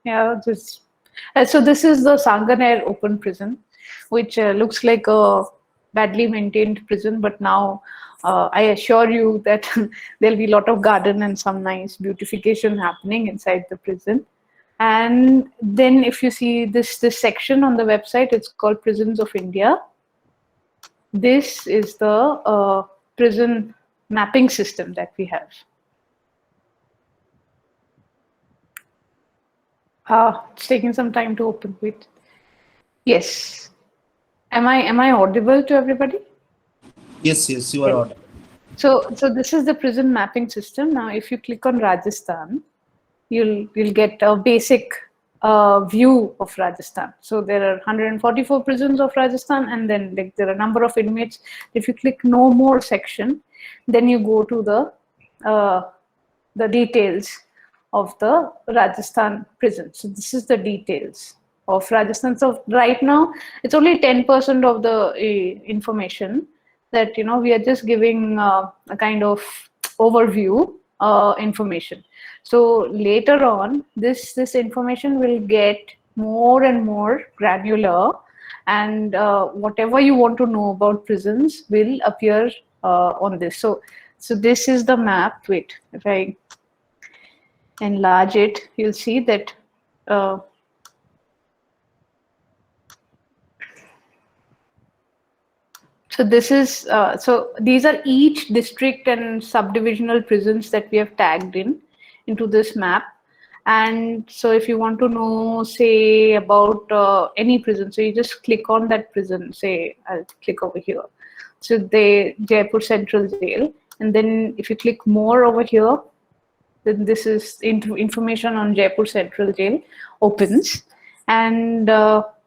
yeah, so this is the Sanganer Open Prison, which looks like a badly maintained prison, but now I assure you that there'll be a lot of garden and some nice beautification happening inside the prison. And then if you see this section on the website, it's called Prisons of India. This is the prison mapping system that we have. It's taking some time to open. Wait. Yes. Am I audible to everybody? Yes, you are audible. So this is the prison mapping system. Now, if you click on Rajasthan, you'll get a basic view of Rajasthan. So there are 144 prisons of Rajasthan, and then like there are a number of inmates. If you click no more section, then you go to the details of the Rajasthan prison. So this is the details of Rajasthan. So right now it's only 10% of the information that we are just giving a kind of overview information. So later on, this information will get more and more granular, and whatever you want to know about prisons will appear on this. So this is the map. Wait, if I enlarge it, you'll see that so this is so these are each district and subdivisional prisons that we have tagged into this map. And so if you want to know, say, about any prison, so you just click on that prison. Say I'll click over here, so the Jaipur Central Jail, and then if you click more over here, then this is information on Jaipur Central Jail opens. And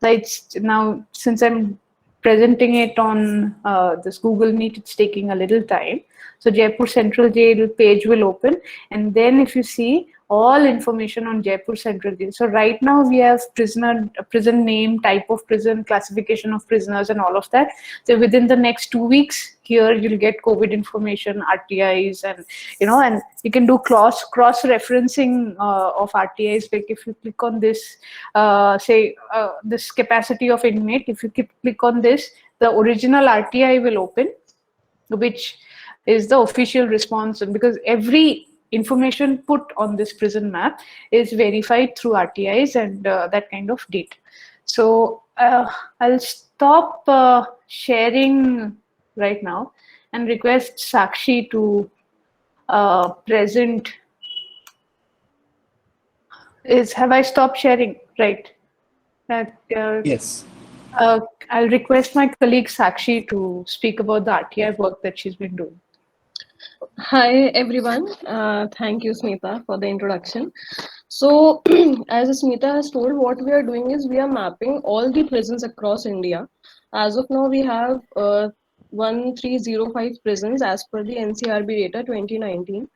it's now, since I'm presenting it on this Google Meet, it's taking a little time. So Jaipur Central Jail page will open, and then if you see all information on Jaipur Central Jail. So right now we have prison name, type of prison, classification of prisoners, and all of that. So within the next 2 weeks, here you'll get COVID information, RTIs, and and you can do cross referencing of RTIs. Like if you click on this, this capacity of inmate, if you click on this, the original RTI will open, which is the official response, and because every information put on this prison map is verified through RTIs and that kind of data. So I'll stop sharing right now and request Sakshi to present. Have I stopped sharing? Right. Yes. I'll request my colleague Sakshi to speak about the RTI work that she's been doing. Hi everyone, thank you Smita for the introduction. So as Smita has told, what we are doing is we are mapping all the prisons across India. As of now we have 1305 prisons as per the NCRB data 2019.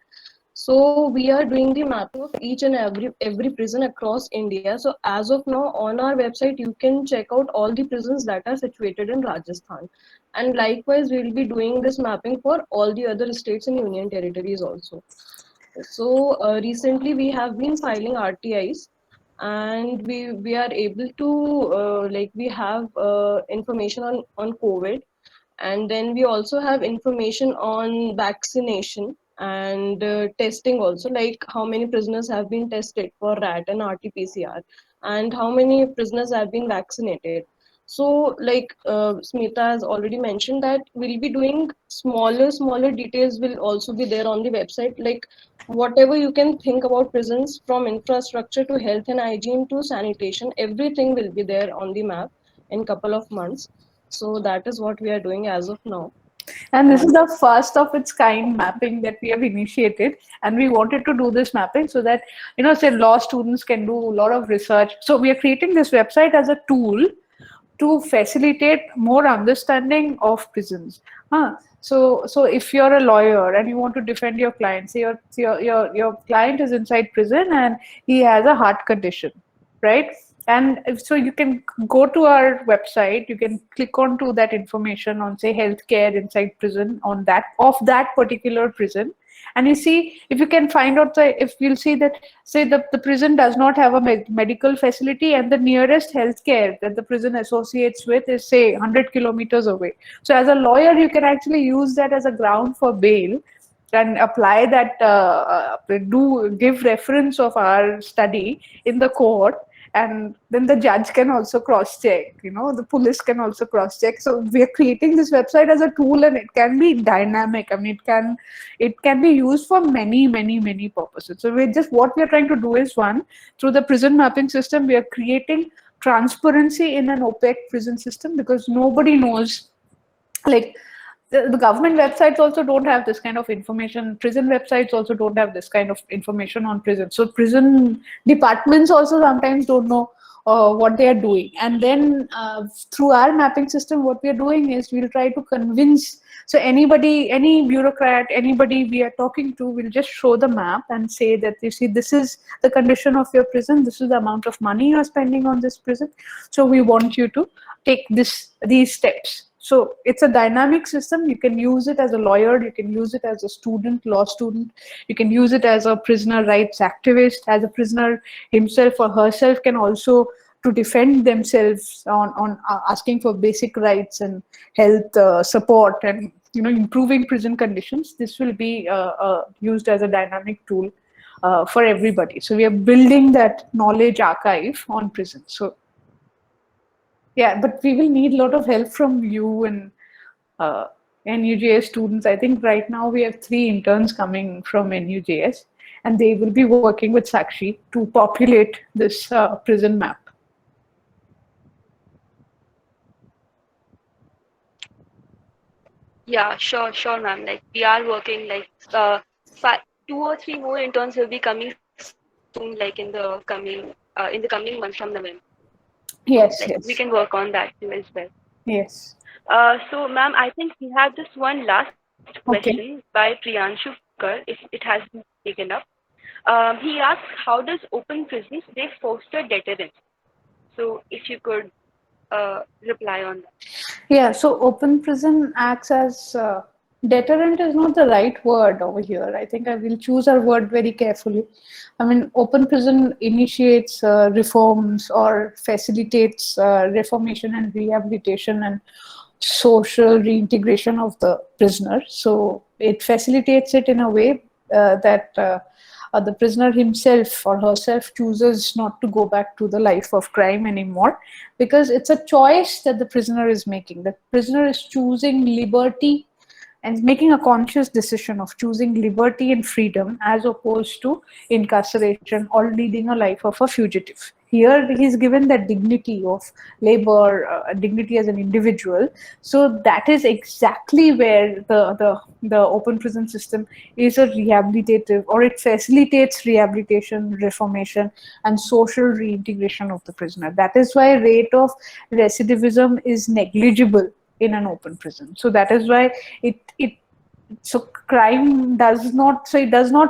So we are doing the mapping of each and every prison across India. So as of now on our website you can check out all the prisons that are situated in Rajasthan. And likewise we'll be doing this mapping for all the other states and union territories also. So recently we have been filing RTIs, and we are able to we have information on COVID, and then we also have information on vaccination and testing also, like how many prisoners have been tested for RAT and RT-PCR, and how many prisoners have been vaccinated. So like Smita has already mentioned that we'll be doing smaller details will also be there on the website, like whatever you can think about prisons, from infrastructure to health and hygiene to sanitation, everything will be there on the map in couple of months. So that is what we are doing as of now. And this is the first of its kind mapping that we have initiated, and we wanted to do this mapping so that say law students can do a lot of research. So we are creating this website as a tool to facilitate more understanding of prisons. So if you're a lawyer and you want to defend your client, say your client is inside prison and he has a heart condition, right? And so you can go to our website, you can click onto that information on, say, healthcare inside prison, on that of that particular prison, and you see if you can find out if you'll see that, say, the prison does not have a medical facility and the nearest healthcare that the prison associates with is, say, 100 kilometers away. So as a lawyer you can actually use that as a ground for bail and apply that, give reference of our study in the court, and then the judge can also cross check, the police can also cross check. So we are creating this website as a tool, and it can be dynamic. I mean, it can be used for many purposes. So what we are trying to do is, one, through the prison mapping system, we are creating transparency in an opaque prison system, because nobody knows, like, the government websites also don't have this kind of information. Prison websites also don't have this kind of information on prison. So prison departments also sometimes don't know what they are doing. And then through our mapping system, what we are doing is we'll try to convince. So anybody, any bureaucrat, anybody we are talking to, will just show the map and say that, you see, this is the condition of your prison. This is the amount of money you are spending on this prison. So we want you to take these steps. So it's a dynamic system. You can use it as a lawyer, you can use it as a student, law student, you can use it as a prisoner rights activist, as a prisoner himself or herself can also to defend themselves on asking for basic rights and health support and improving prison conditions. This will be used as a dynamic tool for everybody. So we are building that knowledge archive on prison. So yeah, but we will need a lot of help from you and NUJS students. I think right now we have 3 interns coming from NUJS, and they will be working with Sakshi to populate this prison map. Yeah, sure, ma'am. Like we are working like 2 or 3 more interns will be coming soon, like in the coming months from November. Yes, like, yes. We can work on that too as well. Yes. So, ma'am, I think we have just one last question by Priyanshu Kar, if it has been taken up. He asks, how does open prisons they foster deterrence? So, if you could reply on that. Yeah, so open prison acts as deterrent is not the right word over here. I think I will choose our word very carefully. I mean, open prison initiates reforms or facilitates reformation and rehabilitation and social reintegration of the prisoner. So it facilitates it in a way that the prisoner himself or herself chooses not to go back to the life of crime anymore, because it's a choice that the prisoner is making. The prisoner is choosing liberty and making a conscious decision of choosing liberty and freedom as opposed to incarceration or leading a life of a fugitive. Here he's given that dignity of labor, dignity as an individual. So that is exactly where the open prison system is a rehabilitative, or it facilitates rehabilitation, reformation, and social reintegration of the prisoner. That is why rate of recidivism is negligible in an open prison. So that is why so crime does not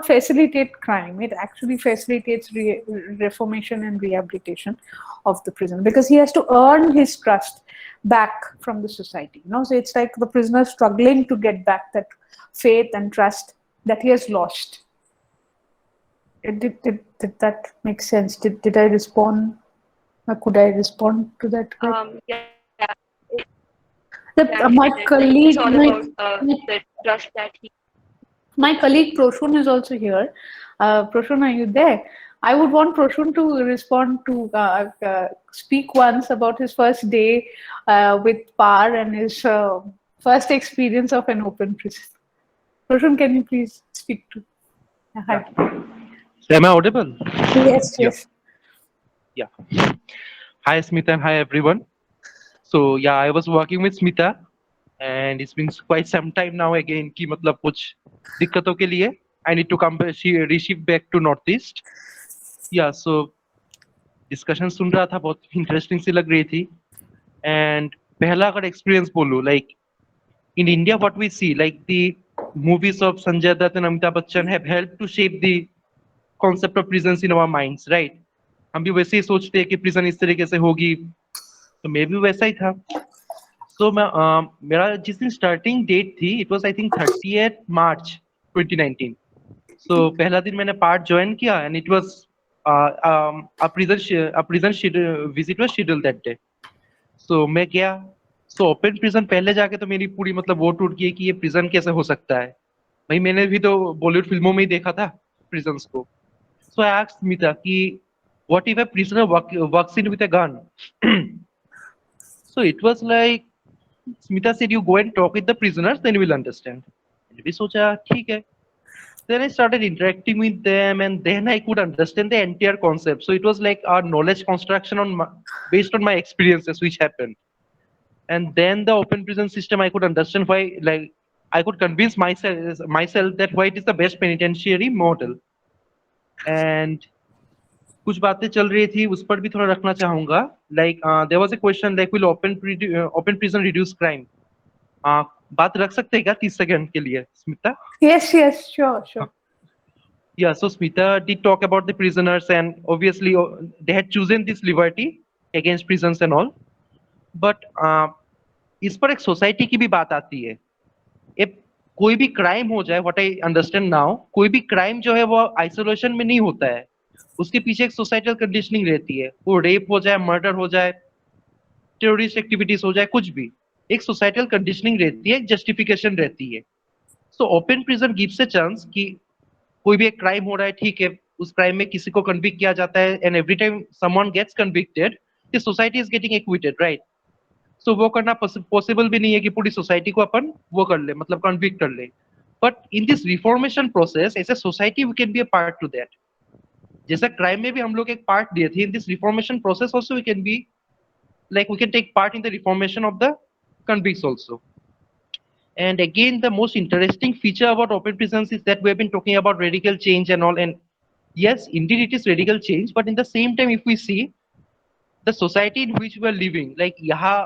facilitate crime. It actually facilitates reformation and rehabilitation of the prisoner, because he has to earn his trust back from the society. So it's like the prisoner struggling to get back that faith and trust that he has lost. Did that make sense? Did I respond? Could I respond to that? Yeah. My colleague, it's all about the trust that he. My colleague Proshun is also here. Proshun, are you there? I would want Proshun to respond to speak once about his first day with PAR and his first experience of an open prison. Proshun, can you please speak to? Hi. Am I audible? Yes, yes. Yeah. Hi, Smita, and hi, everyone. So, yeah, I was working with Smita, and it's been quite some time now again कि मतलब कुछ दिक्कतों के लिए I need to come reshift back to Northeast. Yeah, so discussion सुन रहा था, बहुत interesting सी लग रही थी. And पहला अगर experience बोलूँ, like in India, what we see, like the movies of Sanjay Dutt and Amitabh Bachchan have helped to shape the concept of prisons in our minds, right? हम भी वैसे ही सोचते हैं कि prison इस तरीके से होगी, तो मे भी वैसा ही था. So मेरा जिस दिन starting date थी, it was I think 30th March 2019. So पहला दिन मैंने part join किया, and it was a prison visit was scheduled that day. So मैं गया. So open prison पहले जाके तो मेरी पूरी मतलब वो टूट गई कि ये prison कैसे हो सकता है. भाई मैंने भी तो बॉलीवुड फिल्मों में ही देखा था prisons को. So I asked Smita कि what if a prisoner walks in with a gun? So it was like Smita said, you go and talk with the prisoners, then you will understand. And we socha, ठीक है. Then I started interacting with them, and then I could understand the entire concept. So it was like our knowledge construction based on my experiences which happened. and then the open prison system, I could understand why, like I could convince myself that why it is the best penitentiary model. And कुछ बातें चल रही थी उस पर भी थोड़ा रखना चाहूंगा. Like there was a question like will open prison reduce crime? बात रख सकते हैं क्या 30 सेकंड के लिए Smita? Yes, sure. Yeah, so Smita did talk about the prisoners, and obviously they had chosen this liberty against prisons and all. But इस पर एक सोसाइटी की भी बात आती है. if कोई भी क्राइम हो जाए, व्हाट आई अंडरस्टैंड नाउ, कोई भी क्राइम जो है वो आइसोलेशन में नहीं होता है, उसके पीछे एक सोसाइटल कंडीशनिंग रहती है. वो रेप हो जाए, मर्डर हो जाए, टेररिस्ट एक्टिविटीज हो जाए, कुछ भी, एक सोसाइटल कंडीशनिंग रहती है, एक जस्टिफिकेशन रहती है. So open prison gives a chance कि कोई भी एक क्राइम हो रहा है, ठीक है, उस क्राइम में किसी को कन्विक्ट किया जाता है, and every time someone gets convicted the society is getting acquitted, right? So वो करना पॉसिबल भी नहीं है कि पूरी सोसाइटी को अपन वो कर ले, मतलब कन्विक्ट कर ले. But in this reformation process as a society we can be a part to that. जैसा क्राइम में भी हम लोग एक पार्ट दिए थे, in this reformation process also we can be like we can take part in the reformation of the convicts also. And again, the most interesting feature about open prisons is that we have been talking about radical change and all, and yes, indeed it is radical change, but in the same time if we see the society in which we are living, like यहाँ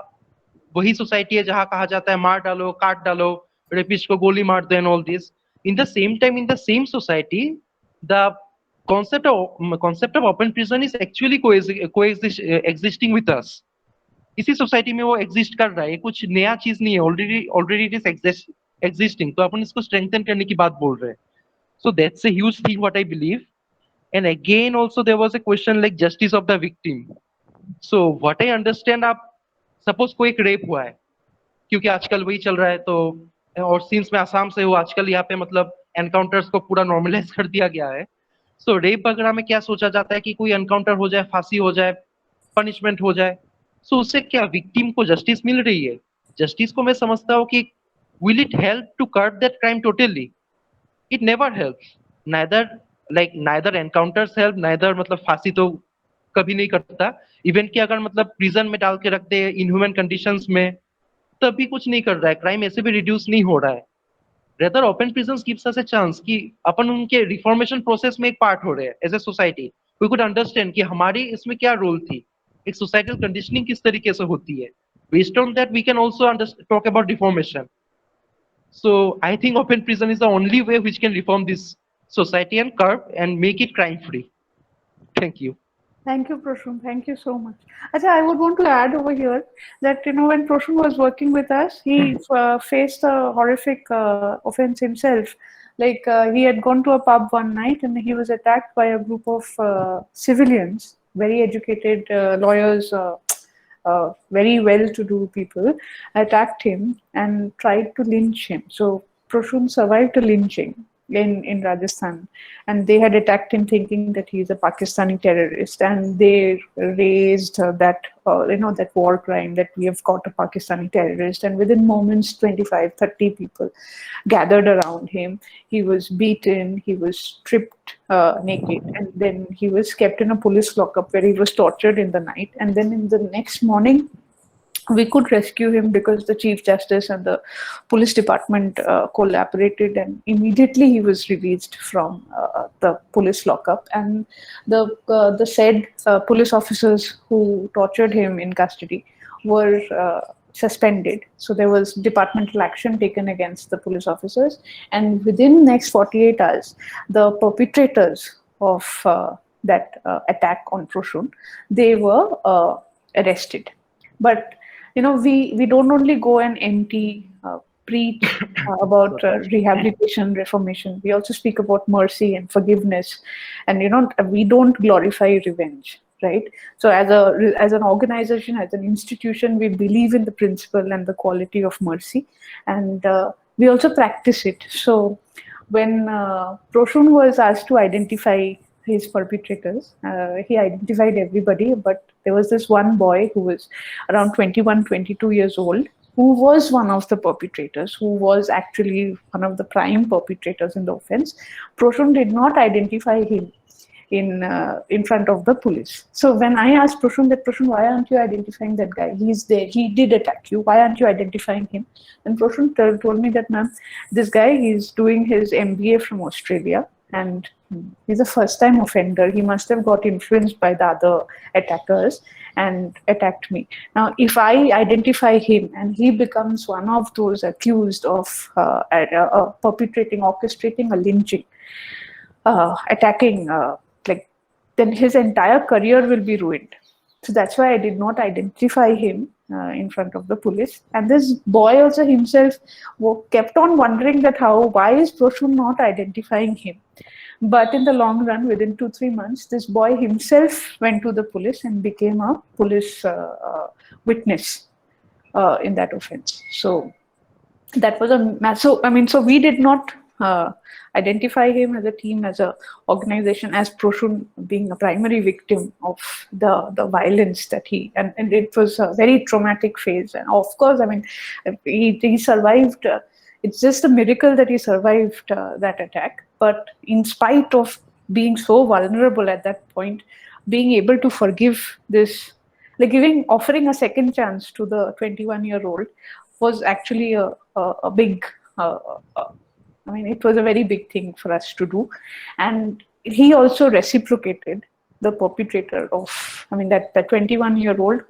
वही society है जहाँ कहा जाता है मार डालो, काट डालो, रेपिस्ट को गोली मार दो and all this. In the same time, in the same society, the concept of open prison is actually coexisting with us. इसी सोसाइटी में वो एग्जिस्ट कर रहा है, कुछ नया चीज नहीं है, ऑलरेडी इट इज एग्जिस्टिंग. तो अपन इसको स्ट्रेंथन करने की बात बोल रहे हैं. So that's a huge thing what I believe. And again also there was a question like justice of the victim. So what I understand, आप सपोज कोई एक रेप हुआ है, क्योंकि आजकल वही चल रहा है, तो और सीन्स में आसाम से हुआ, आजकल यहाँ पे मतलब एनकाउंटर्स को पूरा नॉर्मलाइज कर दिया गया है. सो रेप वगैरह में क्या सोचा जाता है कि कोई एनकाउंटर हो जाए, फांसी हो जाए, पनिशमेंट हो जाए. सो उससे क्या विक्टिम को जस्टिस मिल रही है? जस्टिस को मैं समझता हूँ कि will it help to curb that crime totally? It never helps. Neither encounters help, neither मतलब फांसी तो कभी नहीं करता. इवन कि अगर मतलब प्रिजन में डाल के रख दे इनह्यूमन कंडीशंस में, तभी कुछ नहीं कर रहा है, क्राइम ऐसे भी रिड्यूस नहीं हो रहा है. Rather open prisons gives us a chance कि अपन उनके रिफॉर्मेशन प्रोसेस में एक पार्ट हो रहे हैं as a society. We could understand कि हमारी इसमें क्या रोल थी, एक सोसाइटल कंडीशनिंग किस तरीके से होती है. Based on that we can also talk about reformation. So I think open prison is the only way which can reform this society and curb and make it crime free. Thank you. Thank you, Proshun. Thank you so much. Achha, I would want to add over here that, when Proshun was working with us, he faced a horrific offense himself. Like, he had gone to a pub one night and he was attacked by a group of civilians, very educated lawyers, very well-to-do people, attacked him and tried to lynch him. So Proshun survived a lynching in Rajasthan, and they had attacked him thinking that he is a Pakistani terrorist, and they raised that that war crime, that we have caught a Pakistani terrorist, and within moments 25-30 people gathered around him. He was beaten, he was stripped naked, and then he was kept in a police lockup where he was tortured in the night, and then in the next morning we could rescue him because the Chief Justice and the police department collaborated, and immediately he was released from the police lockup. And the said police officers who tortured him in custody were suspended. So there was departmental action taken against the police officers, and within next 48 hours, the perpetrators of that attack on Proshun, they were arrested. But we don't only go and preach about rehabilitation, reformation. We also speak about mercy and forgiveness, and we don't glorify revenge, right? So as an organization, as an institution, we believe in the principle and the quality of mercy, and we also practice it. So when Proshun was asked to identify his perpetrators, he identified everybody, but there was this one boy who was around 21-22 years old, who was one of the perpetrators, who was actually one of the prime perpetrators in the offense. Proshun did not identify him. in front of the police. So when I asked Proshun that, Proshun, why aren't you identifying that guy? He's there. He did attack you. Why aren't you identifying him? And Proshun told me that, ma'am, this guy, he's doing his MBA from Australia, and he's a first-time offender. He must have got influenced by the other attackers and attacked me. Now, if I identify him and he becomes one of those accused of perpetrating, orchestrating a lynching, attacking, then his entire career will be ruined. So that's why I did not identify him in front of the police. And this boy also himself kept on wondering that why is Proshun not identifying him? But in the long run, within 2-3 months, this boy himself went to the police and became a police witness in that offense. So that was so we did not identify him as a team, as a organization, as Proshun being a primary victim of the violence that and it was a very traumatic phase. And of course, he survived. It's just a miracle that he survived that attack. But in spite of being so vulnerable at that point, being able to forgive this, offering a second chance to the 21-year-old was actually a big, it was a very big thing for us to do. And he also reciprocated, the perpetrator of, that 21-year-old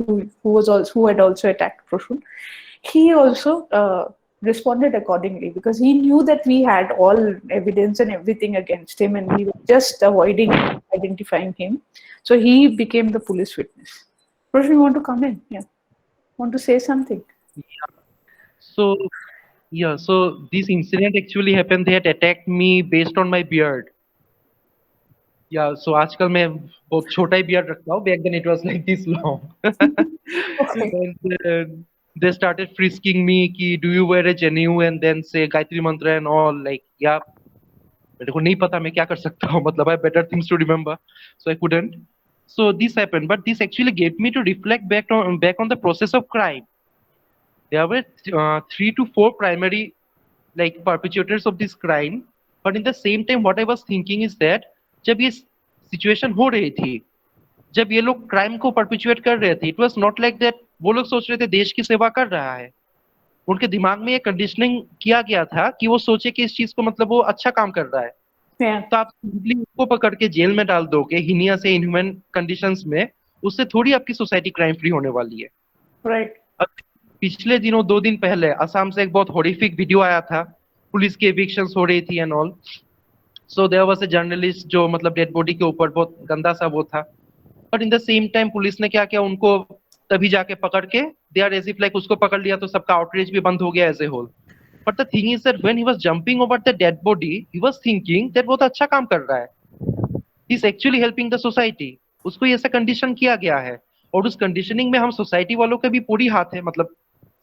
who had also attacked Proshun. He also responded accordingly, because he knew that we had all evidence and everything against him, and we were just avoiding identifying him. So he became the police witness. Proshun, you want to come in? Yeah. Want to say something? So this incident actually happened. They had attacked me based on my beard. Yeah, so आजकल मैं बहुत छोटा ही beard रखता हूँ. Back then it was like this long. And they started frisking me कि do you wear a jenu, and then say Gayatri Mantra and all, like, yeah. मेरे को नहीं पता मैं क्या कर सकता हूँ, मतलब I have better things to remember, so I couldn't. So this happened, but this actually gave me to reflect back on the process of crime. There were 3 to 4 primary perpetrators of this crime, but in the same time what I was thinking is that जब ये situation हो रही थी, जब ये लोग crime को perpetuate कर रहे थे, it was not like that वो लोग सोच रहे थे देश की सेवा कर रहा है. उनके दिमाग में ये कंडीशनिंग किया गया था कि वो सोचे कि इस चीज को मतलब वो अच्छा काम कर रहा है. तो आप सिंपली उसको पकड़ के जेल में डाल दोगे हीनियस से इनह्यूमन कंडीशंस में, उससे थोड़ी आपकी सोसाइटी क्राइम फ्री होने वाली है. राइट. पिछले दिनों 2 दिन पहले असम से एक बहुत हॉरिफिक वीडियो आया था, पुलिस की एविक्शंस हो रही थी and all. So there was a journalist जो मतलब डेड बॉडी के ऊपर बहुत गंदा सा वो था, but in the same time police ने क्या किया, उनको तभी जाके पकड़ के they are as if like उसको पकड़ लिया तो सबका आउटरीच भी बंद हो गया as a whole. But the thing is that when he was jumping over the dead body he was thinking that बहुत अच्छा काम कर रहा है, he is actually helping the society. उसको ऐसा कंडीशन किया गया है, और उस कंडीशनिंग में हम सोसाइटी वालों का भी पूरी हाथ है. मतलब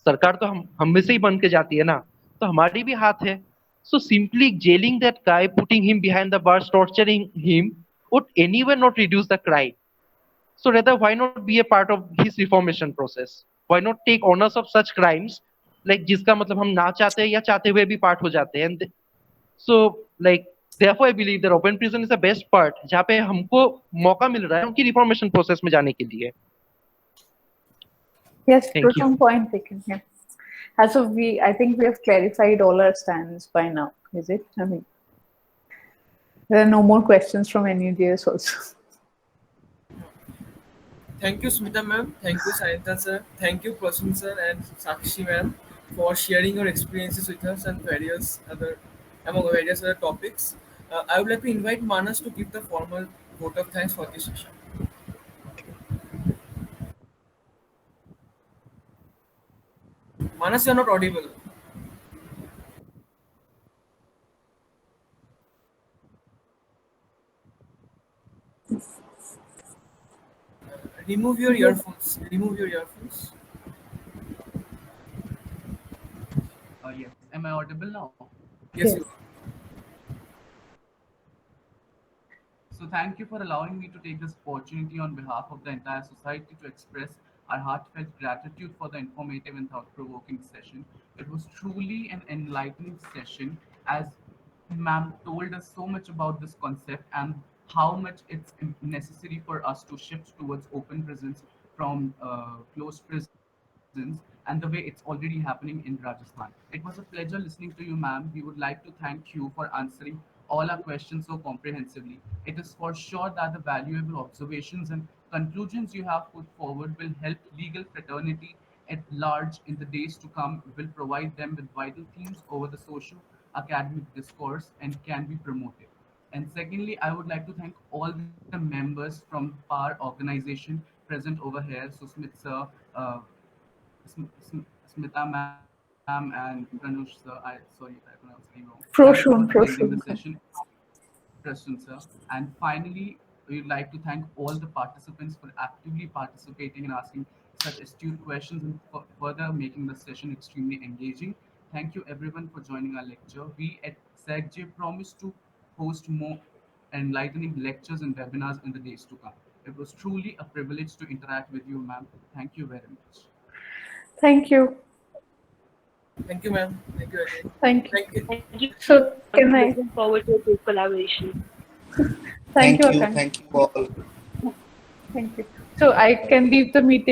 सरकार तो हम में से ही बन के जाती है ना, तो हमारी भी हाथ है. So simply jailing that guy, putting him behind the bars, torturing him would anywhere not reduce the crime. So rather, why not be a part of his reformation process? Why not take honors of such crimes, like जिसका मतलब हम ना चाहते या चाहते हुए भी part हो जाते हैं. And so like therefore I believe that open prison is the best part, जहाँ पे हमको मौका मिल रहा है उनकी reformation process में जाने के लिए. Yes, some point taken here. As of I think we have clarified all our stands by now. Is it? There are no more questions from NUJS also. Thank you, Smita ma'am. Thank you, Sainta sir. Thank you, Prasun sir and Sakshi ma'am, for sharing your experiences with us and among various other topics. I would like to invite Manas to give the formal vote of thanks for this session. Manas, you're not audible. Remove your earphones. Remove your earphones. Yes. Am I audible now? Yes, you are. So thank you for allowing me to take this opportunity on behalf of the entire society to express our heartfelt gratitude for the informative and thought-provoking session. It was truly an enlightening session, as ma'am told us so much about this concept and how much it's necessary for us to shift towards open prisons from closed prisons, and the way it's already happening in Rajasthan. It was a pleasure listening to you, ma'am. We would like to thank you for answering all our questions so comprehensively. It is for sure that the valuable observations and conclusions you have put forward will help legal fraternity at large in the days to come, will provide them with vital themes over the social academic discourse and can be promoted. And secondly, I would like to thank all the members from PAR organization present over here. So Smith sir, Smita ma'am, and Pranush sir. Sorry if I pronounced it wrong. Thanks for attending the Proshun. session. Preston sir. And finally, we'd like to thank all the participants for actively participating and asking such astute questions and for further making the session extremely engaging. Thank you everyone for joining our lecture. We at SAGJ promise to host more enlightening lectures and webinars in the days to come. It was truly a privilege to interact with you, ma'am. Thank you very much. Thank you. Thank you, ma'am. Thank you again. Thank you. Thank you. Thank you. So can I? Looking forward to a good collaboration. Thank you, you. Akanksha. Thank you all. Thank you. So I can leave the meeting.